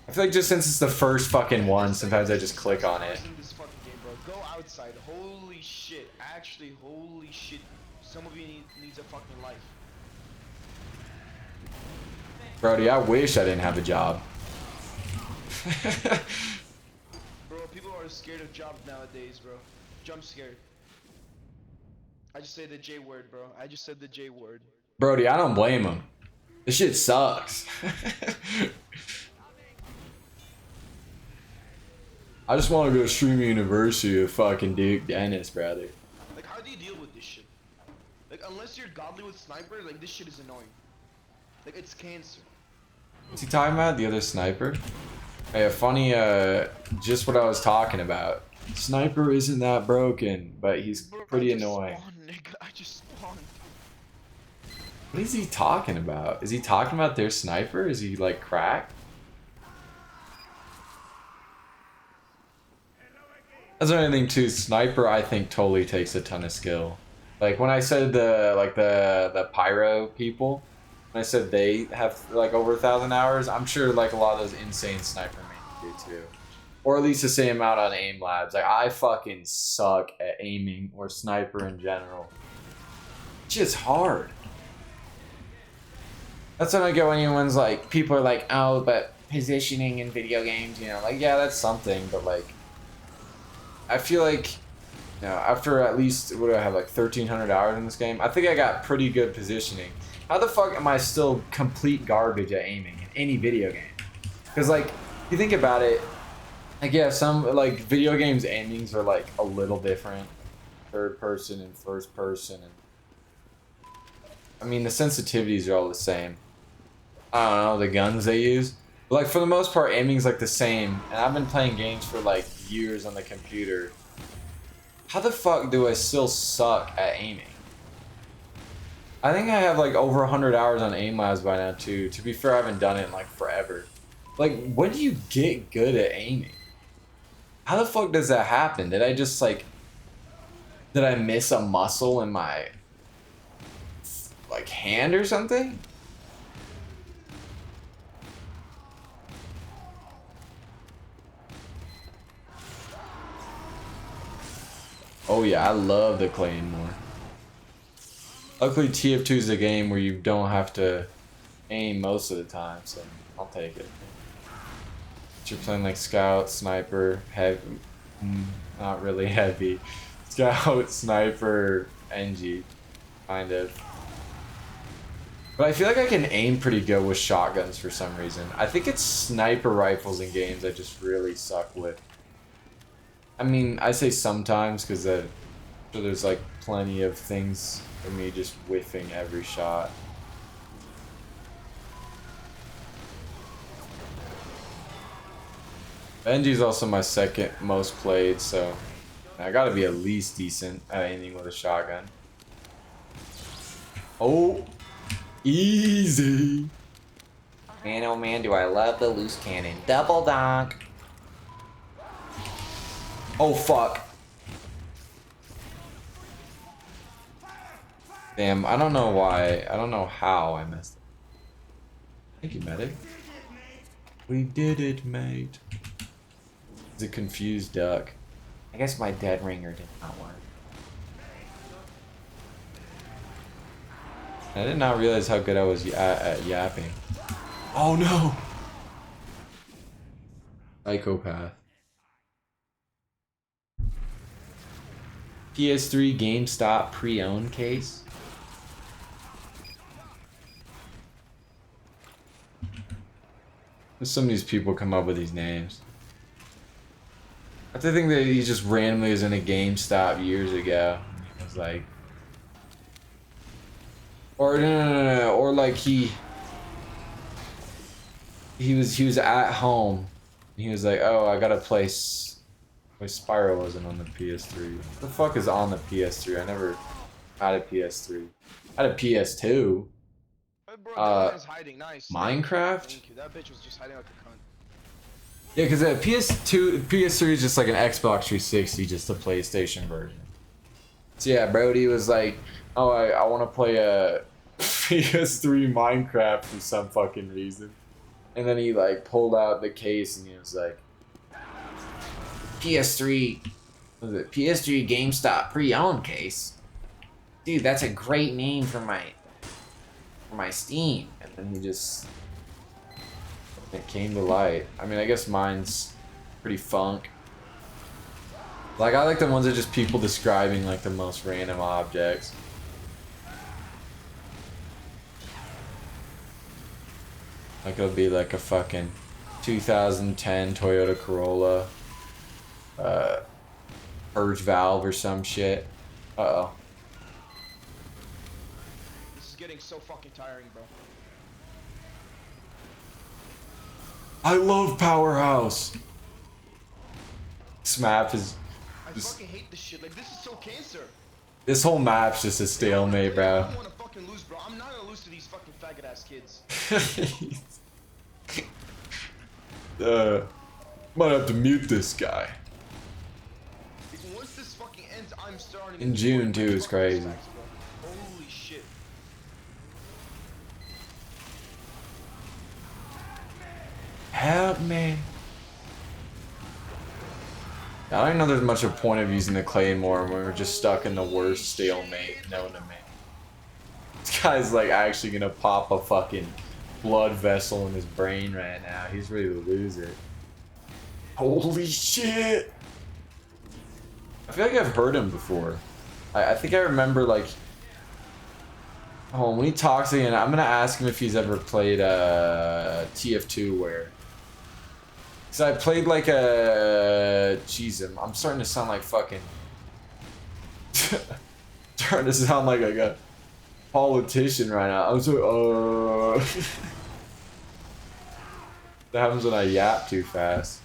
I feel like just since it's the first fucking one, sometimes I just click on it. This fucking game, bro. Go outside. Holy shit. Actually, holy shit. Some of you needs a fucking life. Brody, I wish I didn't have a job. Bro, people are scared of jobs nowadays, bro. Jump scared. I just said the J word, bro. I just said the J word. Brody, I don't blame him. This shit sucks. I just want to go to Streamer University of fucking Duke Dennis, brother. Like, how do you deal with this shit? Like, unless you're godly with sniper, like, this shit is annoying. Like, it's cancer. What's he talking about? The other sniper? Hey, a funny, just what I was talking about. Sniper isn't that broken, but he's pretty annoying. I just spawned. What is he talking about? Is he talking about their sniper? Is he, like, cracked? That's the only thing too. Sniper, I think, totally takes a ton of skill. Like when I said the pyro people, when I said they have like over 1,000 hours, I'm sure like a lot of those insane sniper mains do too. or at least the same amount on aim labs. Like I fucking suck at aiming or sniper in general. It's just hard. That's when I get when anyone's like, people are like, oh, but positioning in video games, you know, like yeah, that's something, but like, I feel like, you know, after at least what do I have, like 1,300 hours in this game, I think I got pretty good positioning. How the fuck am I still complete garbage at aiming in any video game? Because like, if you think about it, like yeah, some like video games aimings are like a little different, third person and first person, and I mean the sensitivities are all the same. I don't know the guns they use, but like for the most part, aiming's like the same. And I've been playing games for like years on the computer. How the fuck do I still suck at aiming? I think I have like over 100 hours on aim labs by now too. To be fair, I haven't done it in like forever. Like, when do you get good at aiming? How the fuck does that happen? Did I just like, did I miss a muscle in my like hand or something? Oh yeah, I love the Claymore. Luckily TF2 is a game where you don't have to aim most of the time, so I'll take it. But you're playing like Scout, Sniper, heavy, not really heavy. Scout, Sniper, NG, kind of. But I feel like I can aim pretty good with shotguns for some reason. I think it's sniper rifles in games I just really suck with. I mean, I say sometimes because there's like plenty of things for me just whiffing every shot. Benji's also my second most played, so I gotta be at least decent at aiming with a shotgun. Oh, easy. Man, oh man, do I love the loose cannon. Double donk. Oh fuck. Damn, I don't know why. I don't know how I messed up. Thank you, medic. We did it, mate. It's a confused duck. I guess my dead ringer did not work. I did not realize how good I was at yapping. Oh no! Psychopath. PS3 GameStop pre-owned case. Some of these people come up with these names. I have to think that he just randomly was in a GameStop years ago. It was like, or no, or like he was at home. And he was like, oh, I gotta play. My Spyro wasn't on the PS3. What the fuck is on the PS3? I never had a PS3. I had a PS2. Hiding. Nice. Minecraft? Thank you. That bitch was just hiding like a cunt. Yeah, because the PS3 is just like an Xbox 360, just a PlayStation version. So yeah, Brody was like, oh, I want to play a PS3 Minecraft for some fucking reason. And then he like pulled out the case and he was like, PS3, was it PS3 GameStop pre-owned case? Dude, that's a great name for my Steam. and then he just, it came to light. I mean, I guess mine's pretty funk. Like, I like the ones that just people describing like the most random objects. Like it'll be like a fucking 2010 Toyota Corolla, purge valve or some shit. Uh-oh. This is getting so fucking tiring, bro. I love Powerhouse. This map is I fucking hate this shit. Like, this is so cancer. this whole map's just a stalemate, I bro. don't want to fucking lose, bro. I'm not gonna lose to these fucking faggot ass kids. Might have to mute this guy. Once this fucking ends, I'm starting. In June too is crazy. Holy shit. Help me. I don't even know there's much of a point of using the claymore when we're just stuck in the worst stalemate known to man. This guy's like actually gonna pop a fucking blood vessel in his brain right now. He's ready to lose it. Holy shit! I feel like I've heard him before. I think I remember like... Oh, when he talks again, I'm gonna ask him if he's ever played TF2 where... Cause I played like a... Jeez, I'm starting to sound like fucking... starting to sound like a politician right now. I'm so... That happens when I yap too fast.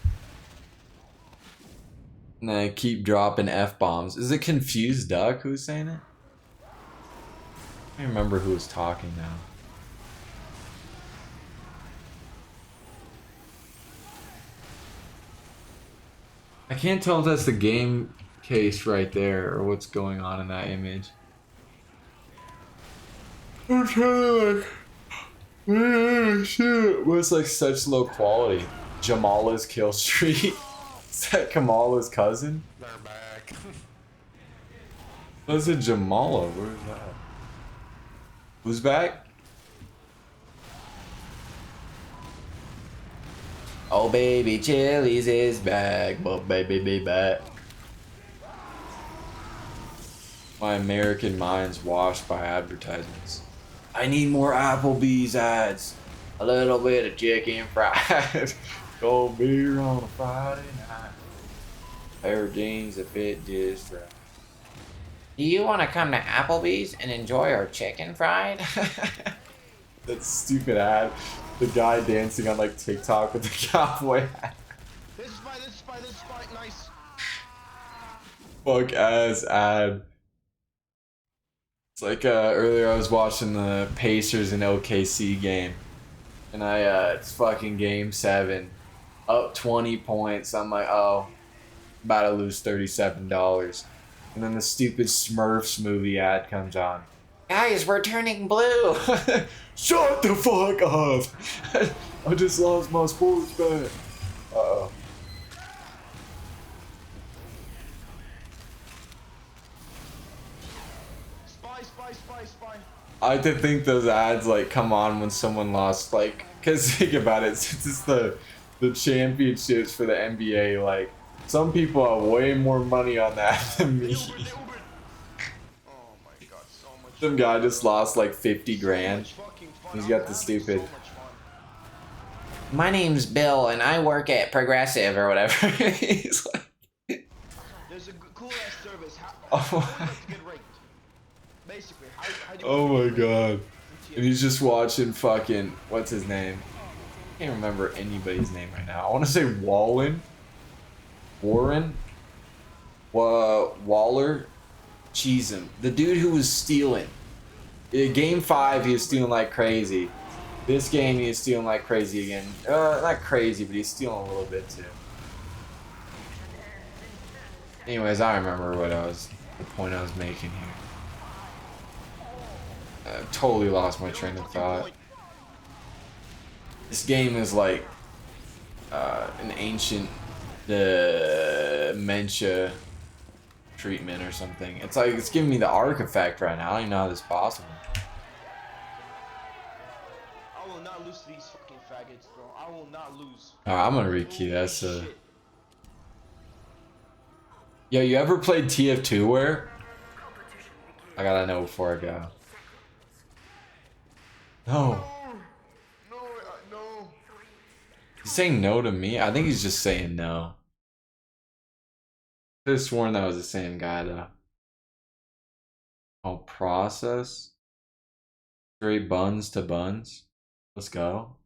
And then I keep dropping F-bombs. Is it Confused Duck who's saying it? I don't remember who was talking now. I can't tell if that's the game case right there or what's going on in that image. I'm trying to like... shit. Well, it's like such low quality. Jamala's kill streak. Is that Kamala's cousin? They're back. What's a Jamala? Where's that? Who's back? Oh baby, Chili's is back, but baby be back. My American mind's washed by advertisements. I need more Applebee's ads. A little bit of chicken fried. Cold beer on a Friday night. Pair of jeans that fit just right. Do you want to come to Applebee's and enjoy our chicken fried? That stupid ad. The guy dancing on like TikTok with the cowboy hat. This is fine, this is fine, this is fine, nice. Fuck ass ad. It's like earlier I was watching the Pacers and OKC game. And it's fucking game 7. Up 20 points. I'm like, oh, about to lose $37. And then the stupid Smurfs movie ad comes on. Guys, we're turning blue. Shut the fuck up! I just lost my sports bet. Uh-oh. Spy. I like to think those ads like come on when someone lost, like, cause think about it, since it's the championships for the NBA, like some people have way more money on that than me. Oh my god, so much. Some guy just lost like 50 grand. Fucking fun. He's got the stupid. So much fun. My name's Bill and I work at Progressive or whatever. He's like, There's a cool ass service. How Oh. would you like to get ranked? Basically, how do you Oh want my to get ranked? god. And he's just watching fucking, what's his name? I can't remember anybody's name right now. I want to say Warren. Waller. Cheesem. The dude who was stealing. In game 5, he was stealing like crazy. This game, he was stealing like crazy again. Not crazy, but he's stealing a little bit too. Anyways, I remember the point I was making here. I totally lost my train of thought. This game is like an ancient dementia treatment or something. It's like it's giving me the arc effect right now. I don't even know how this is possible. I will not lose to these fucking faggots, bro. I will not lose. Alright, I'm gonna rekey. That's Holy shit. Yo, you ever played TF2 where? I gotta know before I go. No. No. He's saying no to me? I think he's just saying no. I could have sworn that was the same guy though. Oh, process. Straight buns to buns. Let's go.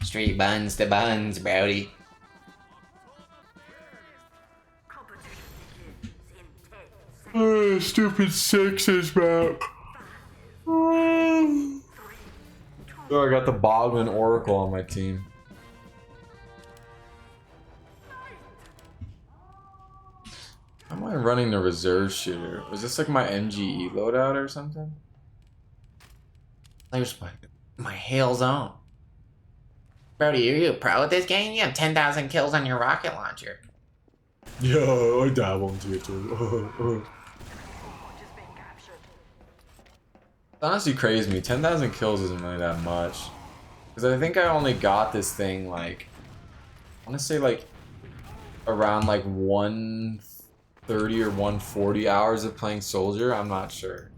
street buns to buns, Brody. Stupid sixes, man. Oh, I got the Bogman Oracle on my team. How am I running the reserve shooter? Was this like my MGE loadout or something? There's my hail's on. Brody, are you a pro at this game? You have 10,000 kills on your rocket launcher. Yeah, I dabble into it too. It's honestly crazy to me. 10,000 kills isn't really that much. Because I think I only got this thing like, I want to say like around like 130 or 140 hours of playing Soldier. I'm not sure.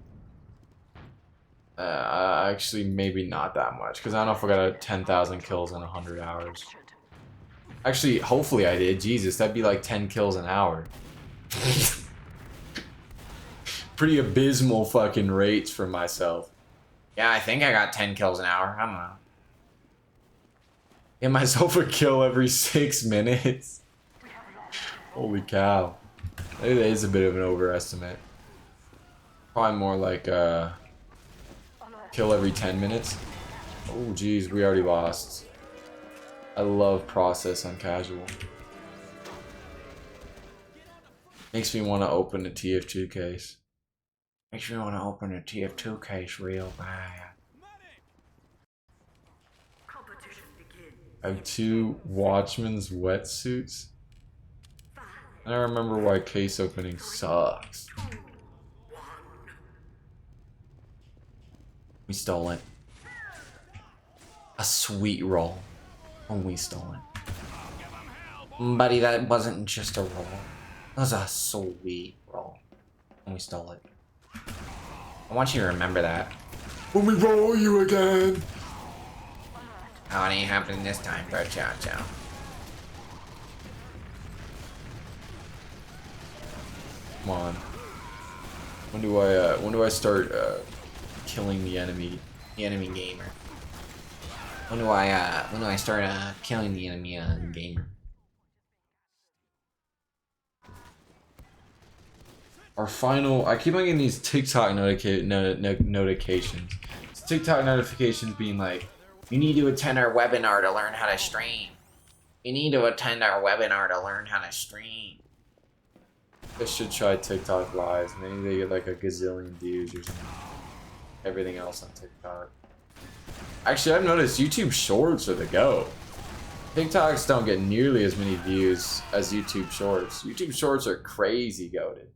Actually, maybe not that much. Because I don't know if I got a 10,000 kills in 100 hours. Actually, hopefully I did. Jesus, that'd be like 10 kills an hour. Pretty abysmal fucking rates for myself. Yeah, I think I got 10 kills an hour. I don't know. Get myself a kill every 6 minutes. Holy cow. Maybe that is a bit of an overestimate. Probably more like kill every 10 minutes. Oh geez, we already lost. I love process on casual. Makes me want to open a TF2 case. Makes me want to open a TF2 case real bad. I have 2 Watchman's wetsuits. I don't remember why case opening sucks. We stole it. A sweet roll. And we stole it. Buddy, that wasn't just a roll. That was a sweet roll. And we stole it. I want you to remember that. When we roll you again. Oh, it ain't happening this time, bro. Ciao, ciao. Come on. When do I start killing the enemy gamer? When do I start killing the enemy gamer? Our final. I keep on getting these TikTok notifications. It's TikTok notifications being like, You need to attend our webinar to learn how to stream. You need to attend our webinar to learn how to stream. I should try TikTok lives. Maybe they get like a gazillion views or something. Everything else on TikTok. Actually, I've noticed YouTube Shorts are the go. TikToks don't get nearly as many views as YouTube Shorts. YouTube Shorts are crazy goated.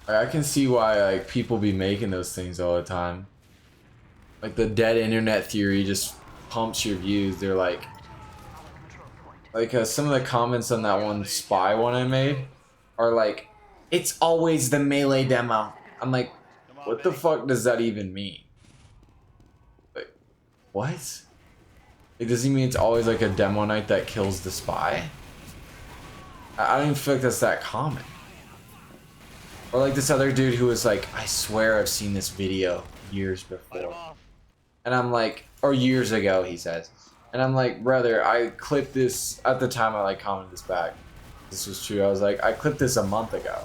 I can see why like people be making those things all the time. Like the dead internet theory just pumps your views. They're like some of the comments on that one spy one I made are like, it's always the melee demo. I'm like, what the fuck does that even mean? Like, what? Like, does he mean it's always like a demo night that kills the spy? I don't even feel like that's that common. Or like this other dude who was like, I swear I've seen this video years before. And I'm like, or years ago, he says. And I'm like, brother, I clipped this, at the time I like commented this back. This was true. I was like, I clipped this a month ago.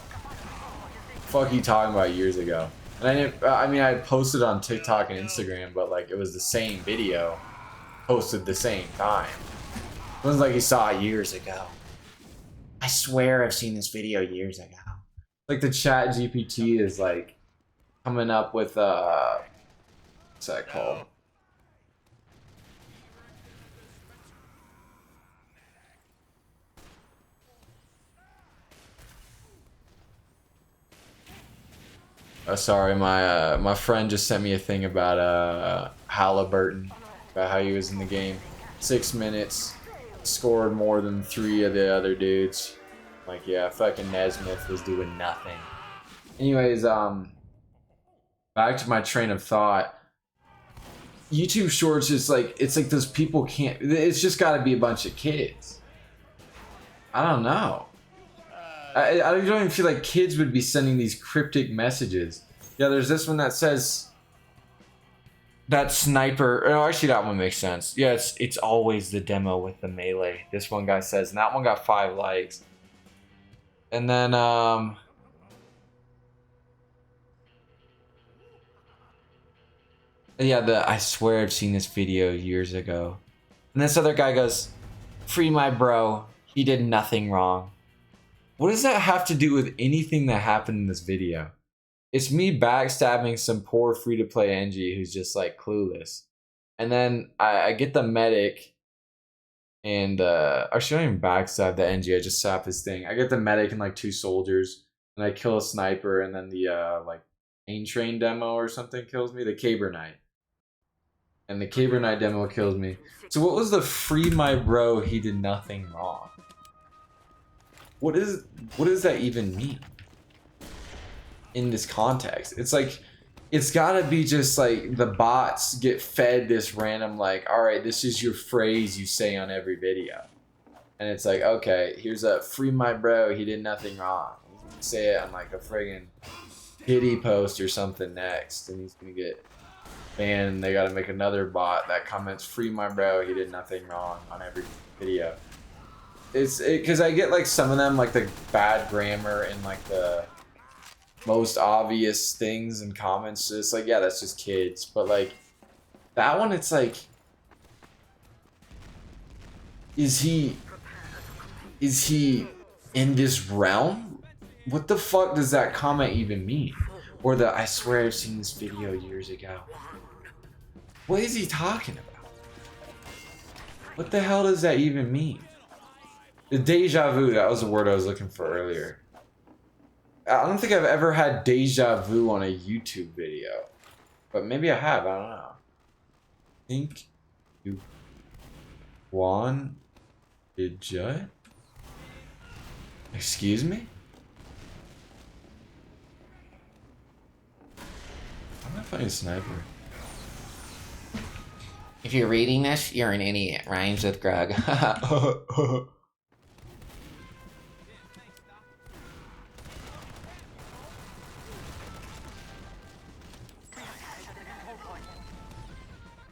Fuck you talking about years ago. And I didn't, I mean, I had posted on TikTok and Instagram, but like it was the same video posted the same time. It wasn't like he saw it years ago. I swear I've seen this video years ago. Like the chat GPT is like coming up with what's that called? Sorry, my friend just sent me a thing about Halliburton, about how he was in the game. 6 minutes, scored more than 3 of the other dudes. Like, yeah, fucking Nesmith was doing nothing. Anyways, back to my train of thought. YouTube Shorts is like, it's like those people can't, it's just gotta be a bunch of kids. I don't know. I don't even feel like kids would be sending these cryptic messages. Yeah, there's this one that says that sniper. Oh, actually, that one makes sense. Yeah, it's always the demo with the melee. This one guy says, and that one got 5 likes. And then yeah, I swear I've seen this video years ago. And this other guy goes, "Free my bro. He did nothing wrong." What does that have to do with anything that happened in this video? It's me backstabbing some poor free-to-play NG who's just like clueless. And then I get the medic, and actually I don't even backstab the NG. I just sap his thing. I get the medic and like 2 soldiers, and I kill a sniper, and then the like main train demo or something kills me. The Caber Knight. And the Caber Knight demo kills me. So what was the free my bro? He did nothing wrong. What does that even mean in this context? It's like, it's gotta be just like the bots get fed this random like, all right, this is your phrase you say on every video, and it's like, okay, here's a free my bro. He did nothing wrong. He's gonna say it on like a friggin' pity post or something next, and he's gonna get banned. And they gotta make another bot that comments free my bro. He did nothing wrong on every video. It's because I get like some of them like the bad grammar and like the most obvious things in comments. So it's like, yeah, that's just kids. But like that one, it's like, is he in this realm? What the fuck does that comment even mean? Or the I swear I've seen this video years ago. What is he talking about? What the hell does that even mean? The deja vu, that was the word I was looking for earlier. I don't think I've ever had deja vu on a YouTube video. But maybe I have, I don't know. Think you won did Judd? Excuse me? I'm not playing sniper. If you're reading this, you're an idiot. Rhymes with Grug.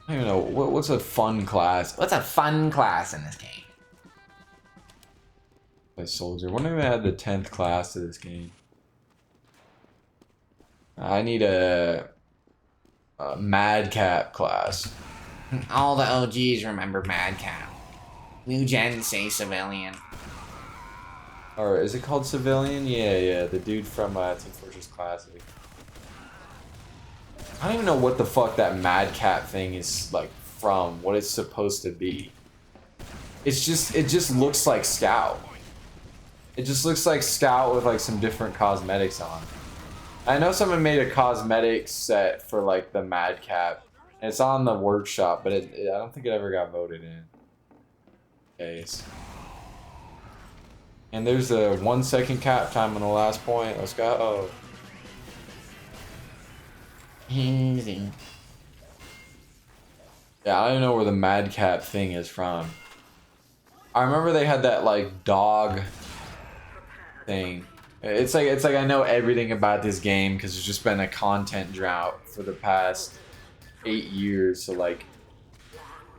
I don't even know, what's a fun class? What's a fun class in this game? Play soldier. When did they add the 10th class to this game? I need a Madcap class. All the OGs remember Madcap. New gen say civilian. Or is it called Civilian? Yeah, the dude from Team Fortress Classic. I don't even know what the fuck that Madcap thing is like from, what it's supposed to be. It just looks like Scout. It just looks like Scout with like some different cosmetics on. I know someone made a cosmetic set for like the Madcap. And it's on the workshop, but I don't think it ever got voted in. Case. And there's a 1 second cap time on the last point. Let's go. Easy. Yeah, I don't know where the Madcap thing is from. I remember they had that like dog thing. It's like I know everything about this game because there's just been a content drought for the past 8 years. So like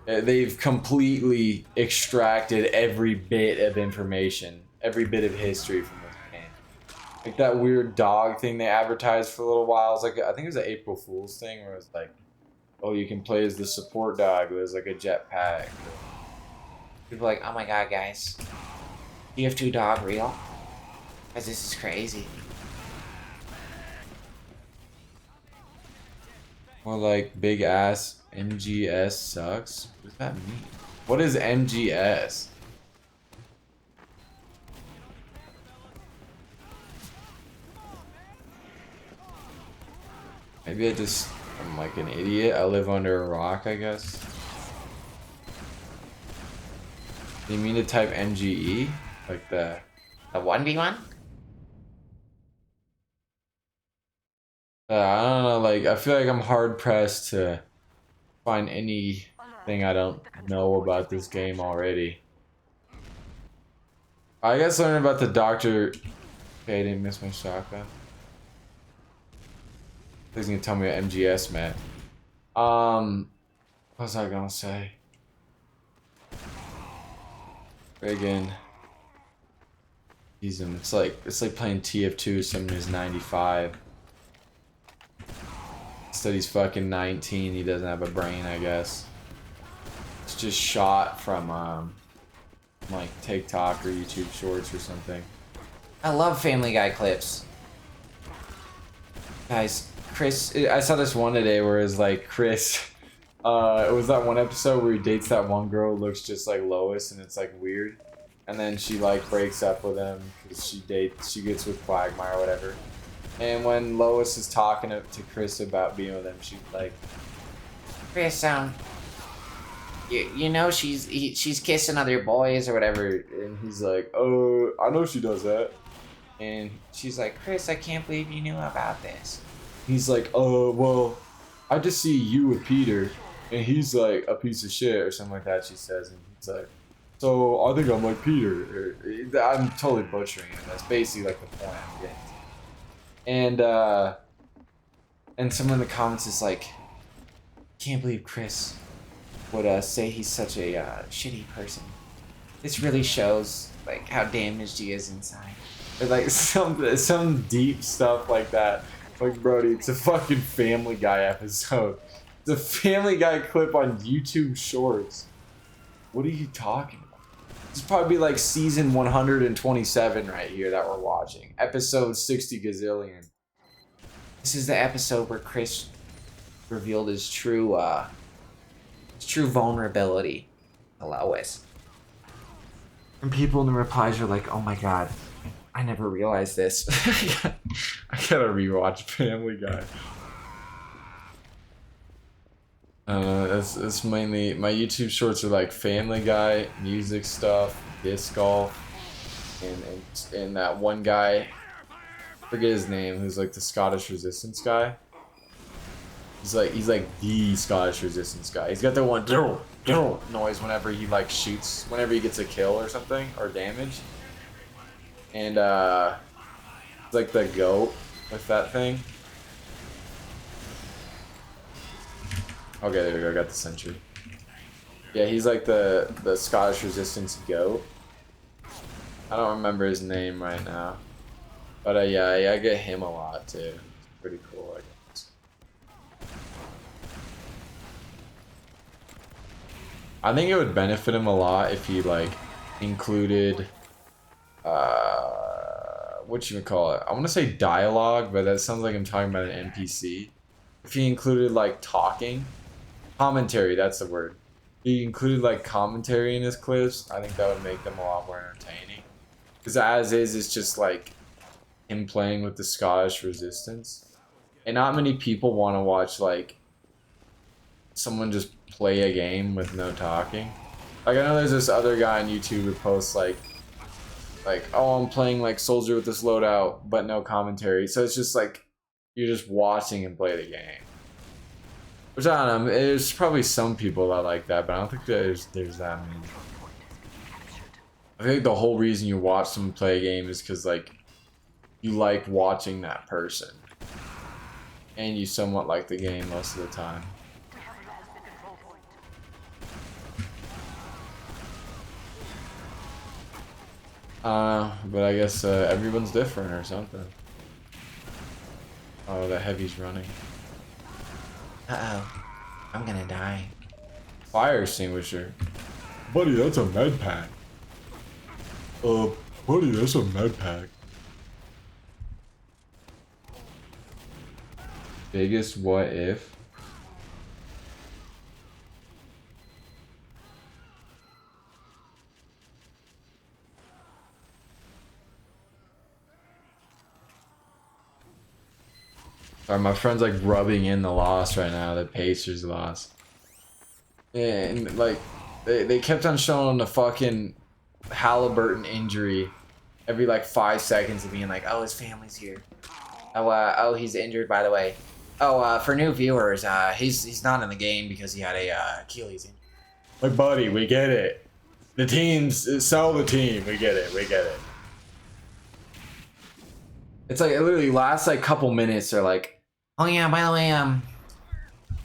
they've completely extracted every bit of information, every bit of history from this game. Like that weird dog thing they advertised for a little while. It was like, I think it was an April Fool's thing where it was like, oh, you can play as the support dog who has like a jetpack. People are like, oh my god, guys. TF2 dog real? Guys, this is crazy. Or like big ass MGS sucks. What does that mean? What is MGS? Maybe I'm like an idiot. I live under a rock, I guess. Do you mean to type MGE? Like the 1v1? I don't know, like, I feel like I'm hard pressed to find anything I don't know about this game already. I guess learning about the doctor. Okay, I didn't miss my shotgun. He's gonna tell me what MGS meant. What was I gonna say? Friggin'. It's like playing TF2, someone who's 95. Instead he's fucking 19, he doesn't have a brain, I guess. It's just shot from like TikTok or YouTube Shorts or something. I love Family Guy clips. Guys, Chris, I saw this one today where it was like Chris It was that one episode where he dates that one girl who looks just like Lois, and it's like weird. And then she like breaks up with him because she gets with Quagmire or whatever. And when Lois is talking to Chris about being with him, she's like, Chris, you know she's kissing other boys or whatever. and he's like, oh, I know she does that. And she's like, Chris, I can't believe you knew about this. He's like, well, I just see you with Peter, and he's like a piece of shit or something like that. She says, and he's like, so I think I'm like Peter. I'm totally butchering it. That's basically like the point I'm getting to. And someone in the comments is like, can't believe Chris would say he's such a shitty person. This really shows like how damaged he is inside. Or like some deep stuff like that. Like, Brody, it's a fucking Family Guy episode. It's a Family Guy clip on YouTube Shorts. What are you talking about? This is probably like season 127 right here that we're watching. Episode 60 gazillion. This is the episode where Chris revealed his true vulnerability to Lois. And people in the replies are like, oh my god, I never realized this. I gotta rewatch Family Guy. It's mainly, my YouTube shorts are like Family Guy, music stuff, disc golf, and that one guy, forget his name, who's like the Scottish Resistance guy. He's like the Scottish Resistance guy. He's got the one noise whenever he like shoots, whenever he gets a kill or something, or damage. And it's like the goat with that thing. Okay, there we go, I got the sentry. Yeah, he's like the Scottish Resistance goat. I don't remember his name right now. But yeah, I get him a lot too. It's pretty cool, I guess. I think it would benefit him a lot if he like included whatchamacallit? I want to say dialogue, but that sounds like I'm talking about an NPC. If he included like talking, commentary, that's the word. He included like commentary in his clips, I think that would make them a lot more entertaining. Because as is, it's just like him playing with the Scottish Resistance. And not many people want to watch like someone just play a game with no talking. Like, I know there's this other guy on YouTube who posts like, oh, I'm playing like Soldier with this loadout, but no commentary. So it's just like, you're just watching him play the game. Which, I don't know, there's probably some people that like that, but I don't think there's that many. I think the whole reason you watch someone play a game is because, like, you like watching that person. And you somewhat like the game most of the time. But I guess everyone's different or something. Oh, the heavy's running. Uh-oh. I'm gonna die. Fire extinguisher. Buddy, that's a med pack. Buddy, that's a med pack. Biggest what if? Sorry, my friend's like rubbing in the loss right now, the Pacers loss. And like, they kept on showing the fucking Halliburton injury every like 5 seconds of being like, oh, his family's here. Oh, he's injured, by the way. Oh, for new viewers, he's not in the game because he had a Achilles injury. Like, buddy, we get it. The teams, sell the team. We get it. We get it. It's like, it literally lasts like couple minutes. They're like, Oh yeah, by the way,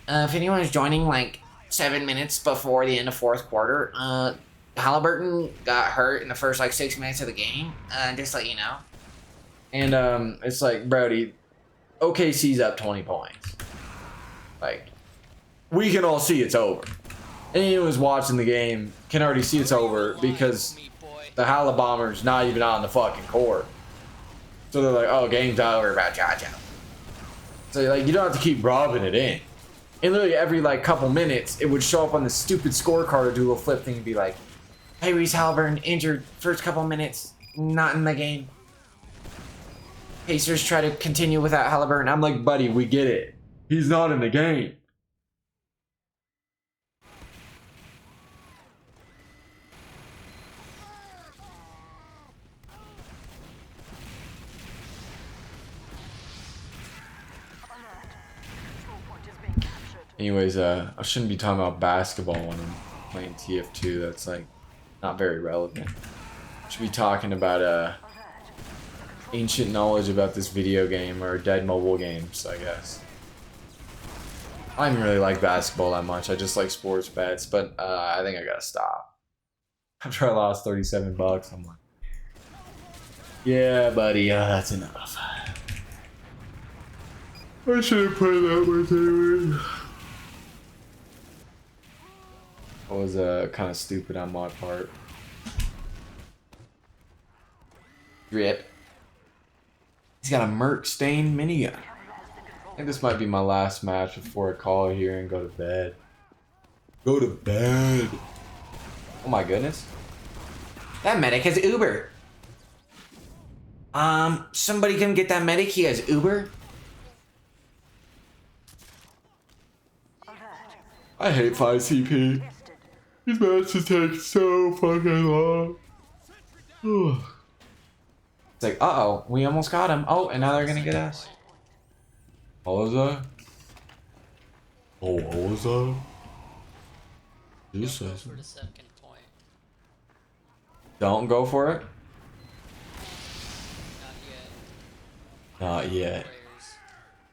if anyone is joining like 7 minutes before the end of fourth quarter, Halliburton got hurt in the first like 6 minutes of the game. Just to let you know. And it's like, Brody, OKC's up 20 points. Like, we can all see it's over. Anyone who's watching the game can already see it's over because the Hallibomber's not even on the fucking court. So they're like, oh, game's over, about cha-cha. So like, you don't have to keep robbing it in. And literally every like couple minutes, it would show up on the stupid scorecard or do a little flip thing and be like, Hey, Reese Halliburton injured first couple minutes, not in the game. Pacers try to continue without Halliburton. I'm like, buddy, we get it. He's not in the game. Anyways, I shouldn't be talking about basketball when I'm playing TF2. That's like not very relevant. I should be talking about ancient knowledge about this video game or dead mobile games, I guess. I don't even really like basketball that much. I just like sports bets, but I think I gotta stop. After I lost 37 bucks, I'm like, yeah, buddy, that's enough. I shouldn't play that much anyway. That was kind of stupid on my part. Rip. He's got a Merc stained minigun. I think this might be my last match before I call it here and go to bed. Go to bed. Oh my goodness. That medic has Uber. Somebody come get that medic. He has Uber. I hate 5 CP. These matches take so fucking long. It's like, uh-oh, we almost got him. Oh, and now they're gonna get us. What was that? Oh, what was that? This is. For the second point. Don't go for it. Not yet. Not yet. Players.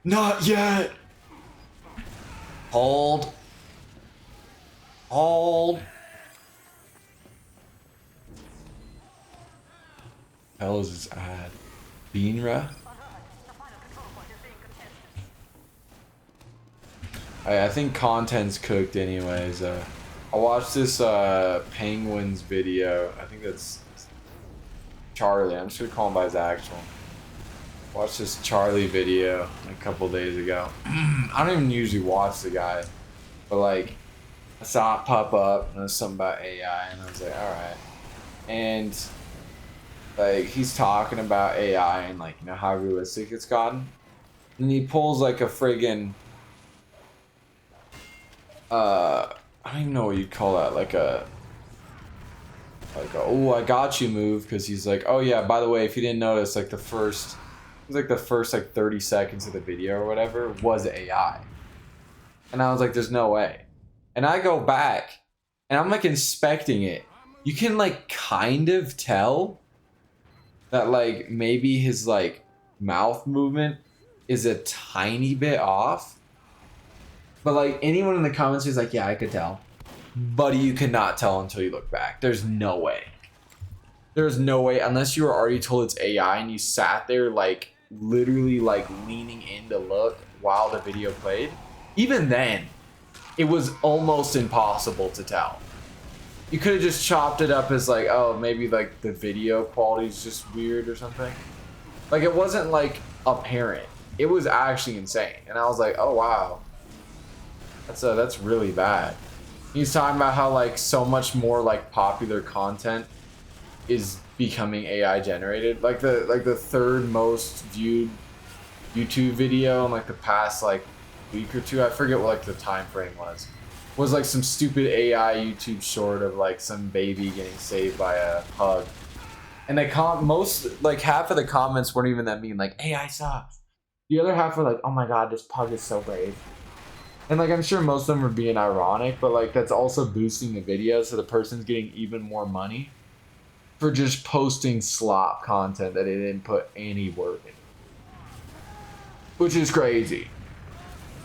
Not yet. Hold. Hold. Hell is this ad? Beanra? I think content's cooked anyways. I watched this Penguins video. I think that's Charlie. I'm just gonna call him by his actual. Watched this Charlie video a couple days ago. I don't even usually watch the guy, but like I saw it pop up and it was something about AI and I was like, all right. And like he's talking about AI and like you know how realistic it's gotten. And he pulls like a friggin' I don't even know what you'd call that, like a oh I got you move, because he's like, oh yeah, by the way, if you didn't notice, like the first 30 seconds of the video or whatever was AI. And I was like, there's no way. And I go back and I'm like inspecting it. You can like kind of tell that like maybe his like mouth movement is a tiny bit off. But like anyone in the comments is like, yeah, I could tell. Buddy, you cannot tell until you look back. There's no way. There's no way, unless you were already told it's AI and you sat there like literally like leaning in to look while the video played. Even then, it was almost impossible to tell. You could have just chopped it up as like, oh, maybe like the video quality is just weird or something. Like it wasn't like apparent. It was actually insane. And I was like, oh wow. That's really bad. He's talking about how like so much more like popular content is becoming AI generated. Like the third most viewed YouTube video in like the past like week or two, I forget what like the time frame was like some stupid AI YouTube short of like some baby getting saved by a pug. And they most like half of the comments weren't even that mean, like AI sucks. The other half were like, oh my god, this pug is so brave. And like I'm sure most of them were being ironic, but like that's also boosting the video, so the person's getting even more money for just posting slop content that they didn't put any work in. Which is crazy.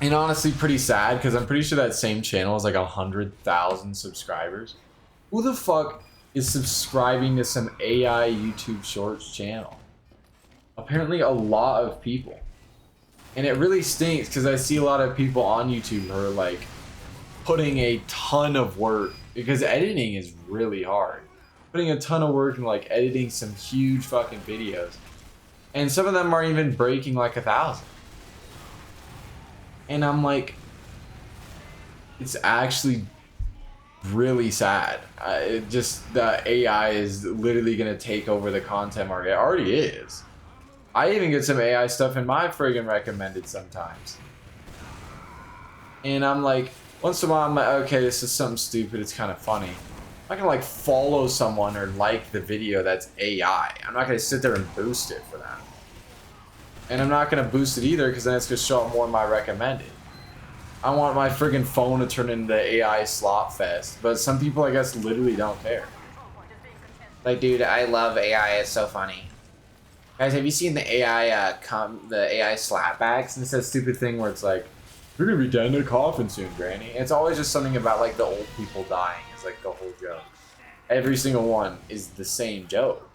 And honestly pretty sad, because I'm pretty sure that same channel has like 100,000 subscribers. Who the fuck is subscribing to some AI YouTube Shorts channel? Apparently a lot of people. And it really stinks, because I see a lot of people on YouTube who are like putting a ton of work, because editing is really hard. Putting a ton of work in like editing some huge fucking videos. And some of them aren't even breaking like 1,000. And I'm like, it's actually really sad. It just the AI is literally gonna take over the content market. It already is. I even get some AI stuff in my friggin' recommended sometimes. And I'm like, once in a while, I'm like, okay, this is something stupid. It's kind of funny. I'm not gonna like follow someone or like the video that's AI. I'm not gonna sit there and boost it for them. And I'm not gonna boost it either because then it's gonna show up more in my recommended. I want my friggin' phone to turn into AI slop fest, but some people, I guess, literally don't care. Like, dude, I love AI. It's so funny. Guys, have you seen the AI the AI slapbacks? And it's that stupid thing where it's like, you're gonna be dead in a coffin soon, Granny. And it's always just something about like the old people dying. It's like the whole joke. Every single one is the same joke.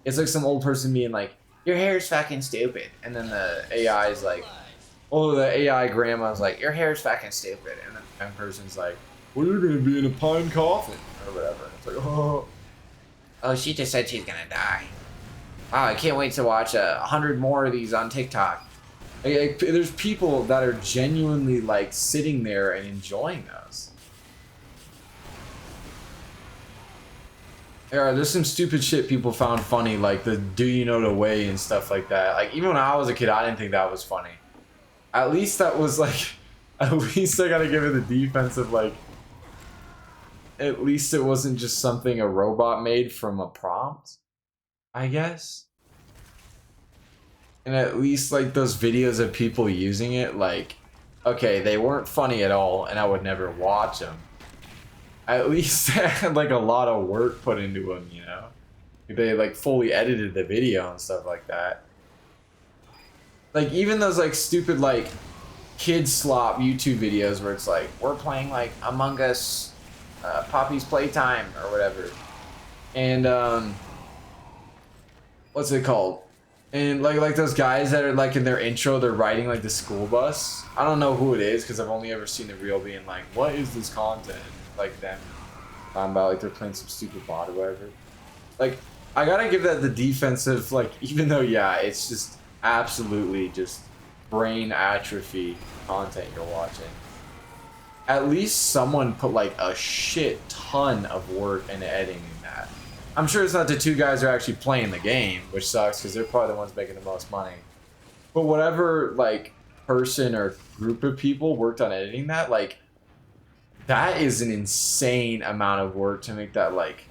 It's like some old person being like, your hair's fucking stupid. And then the AI is like, oh, the AI grandma's like, your hair's fucking stupid. And then the person's like, well, you're gonna be in a pine coffin. Or whatever. It's like, oh. Oh, she just said she's gonna die. Wow, I can't wait to watch 100 more of these on TikTok. Like, there's people that are genuinely like sitting there and enjoying those. There's some stupid shit people found funny, like the do you know the way and stuff like that. Like even when I was a kid, I didn't think that was funny. At least that was like, at least I gotta give it the defense of like, at least it wasn't just something a robot made from a prompt, I guess. And at least like those videos of people using it, like, okay, they weren't funny at all and I would never watch them. At least they had like a lot of work put into them, you know? They like fully edited the video and stuff like that. Like even those like stupid like kid slop YouTube videos where it's like, we're playing like Among Us, Poppy's Playtime or whatever. And what's it called? And like those guys that are like in their intro, they're riding like the school bus. I don't know who it is because I've only ever seen the reel being like, what is this content? Like them talking about like they're playing some stupid bot or whatever. Like I gotta give that the defensive, like even though yeah, it's just absolutely just brain atrophy content you're watching. At least someone put like a shit ton of work into editing that. I'm sure it's not the two guys who are actually playing the game, which sucks because they're probably the ones making the most money. But whatever like person or group of people worked on editing that, like that is an insane amount of work to make that like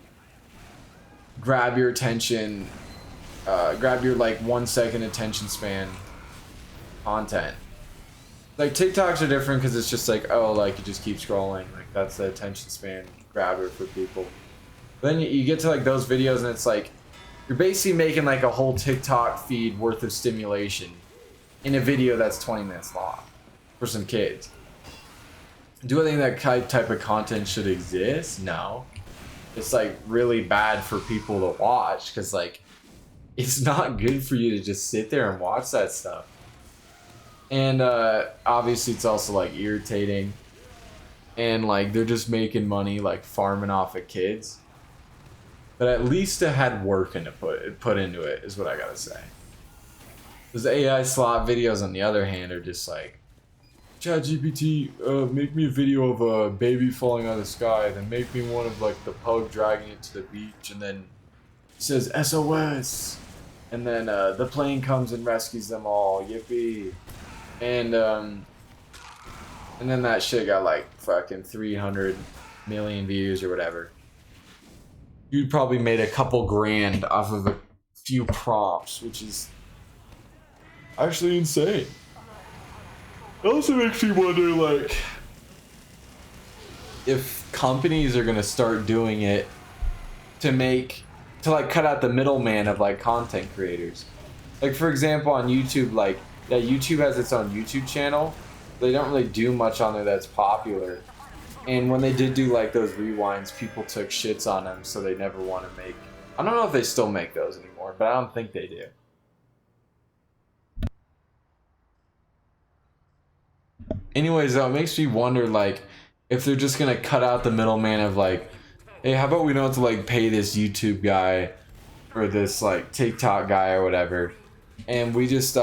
grab your attention, grab your like 1 second attention span content. Like TikToks are different because it's just like, oh, like you just keep scrolling, like that's the attention span grabber for people. Then you get to like those videos and it's like you're basically making like a whole TikTok feed worth of stimulation in a video that's 20 minutes long for some kids. Do I think that type of content should exist? No. It's like really bad for people to watch because like it's not good for you to just sit there and watch that stuff. And obviously it's also like irritating and like they're just making money like farming off of kids. But at least it had work into put into it, is what I gotta say. Those AI slot videos, on the other hand, are just like, ChatGPT, make me a video of a baby falling out of the sky, then make me one of like the pug dragging it to the beach, and then it says SOS, and then the plane comes and rescues them all, yippee, and then that shit got like fucking 300 million views or whatever. You'd probably made a couple grand off of a few prompts, which is actually insane. It also makes me wonder, like, if companies are gonna start doing it to like cut out the middleman of like content creators. Like for example, on YouTube, like that YouTube has its own YouTube channel. They don't really do much on there that's popular. And when they did do like those rewinds, people took shits on them, so they never want to make. I don't know if they still make those anymore, but I don't think they do. Anyways, though, it makes me wonder, like, if they're just gonna cut out the middleman of like, hey, how about we don't have to like pay this YouTube guy or this like TikTok guy or whatever, and we just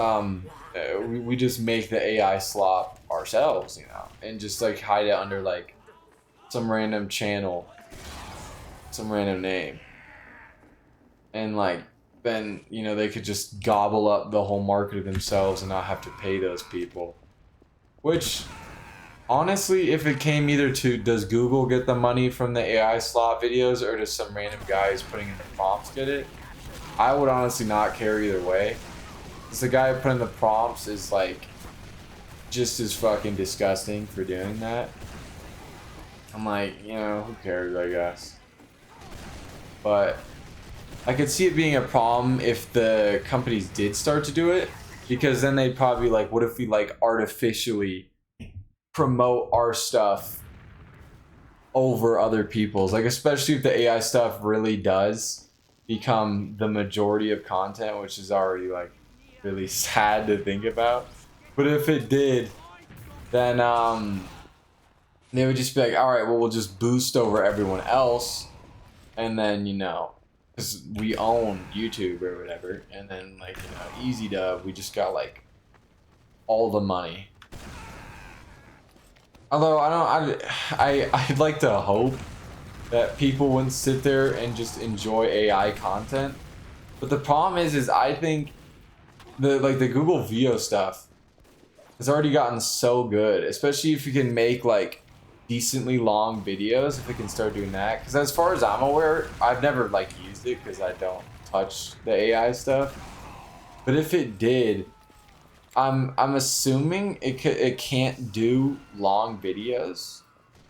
we just make the AI slop ourselves, you know, and just like hide it under like some random channel, some random name, and like then you know they could just gobble up the whole market of themselves and not have to pay those people. Which honestly, if it came either to does Google get the money from the AI slot videos or does some random guy who's putting in the prompts get it, I would honestly not care either way. Because the guy putting the prompts is like just as fucking disgusting for doing that. I'm like, you know, who cares, I guess. But I could see it being a problem if the companies did start to do it, because then they'd probably be like, what if we like artificially promote our stuff over other people's? Like, especially if the AI stuff really does become the majority of content, which is already like really sad to think about. But if it did, then they would just be like, all right, well, we'll just boost over everyone else, and then, you know, because we own YouTube or whatever, and then like, you know, easy dub, we just got like all the money. Although I'd like to hope that people wouldn't sit there and just enjoy AI content. But the problem is I think the Google VO stuff has already gotten so good, especially if you can make like decently long videos, if we can start doing that. Because as far as I'm aware, I've never like used it because I don't touch the AI stuff. But if it did, I'm assuming it can't do long videos.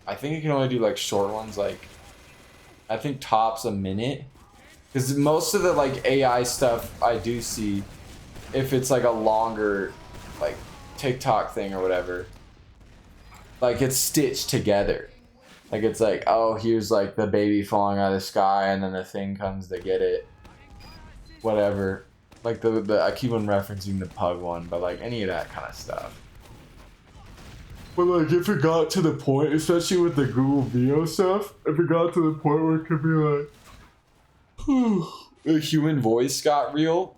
I think it can only do like short ones, like I think tops a minute. Because most of the like AI stuff I do see, if it's like a longer like TikTok thing or whatever, like it's stitched together. Like it's like, oh, here's like the baby falling out of the sky and then the thing comes to get it. Whatever. Like the I keep on referencing the pug one, but like any of that kind of stuff. But like if it got to the point, especially with the Google VO stuff, if it got to the point where it could be like the human voice got real,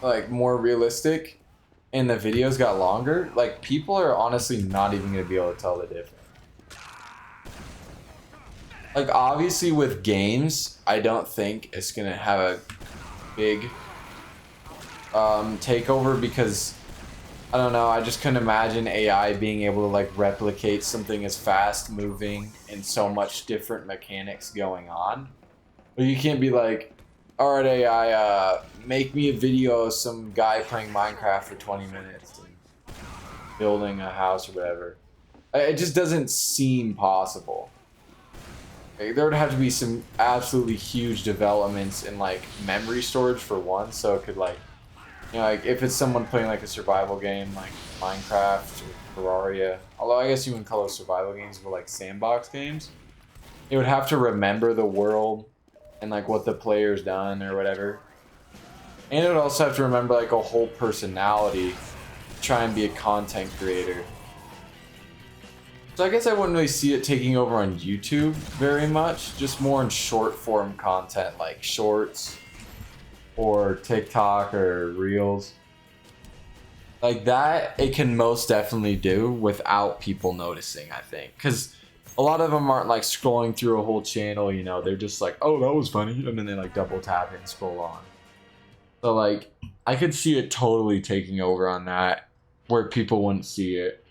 like more realistic, and the videos got longer, like people are honestly not even gonna be able to tell the difference. Like obviously with games, I don't think it's gonna have a big takeover, because I don't know, I just couldn't imagine AI being able to like replicate something as fast moving and so much different mechanics going on. But you can't be like, alright AI, make me a video of some guy playing Minecraft for 20 minutes and building a house or whatever. It just doesn't seem possible. Like, there would have to be some absolutely huge developments in like memory storage for one, so it could like, you know, like if it's someone playing like a survival game like Minecraft or Terraria, although I guess you wouldn't call those survival games, but like sandbox games, it would have to remember the world and like what the player's done or whatever. And it would also have to remember like a whole personality to try and be a content creator. So I guess I wouldn't really see it taking over on YouTube very much, just more in short form content like shorts or TikTok or Reels. Like that, it can most definitely do without people noticing, I think. Because a lot of them aren't like scrolling through a whole channel, you know, they're just like, oh, that was funny, and then they like double tap it and scroll on. So like, I could see it totally taking over on that, where people wouldn't see it.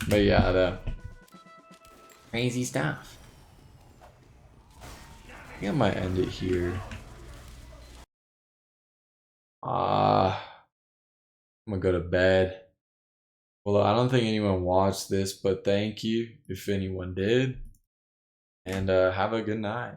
But yeah, Crazy stuff. I think I might end it here. I'm gonna go to bed. Well, I don't think anyone watched this, but thank you if anyone did. And have a good night.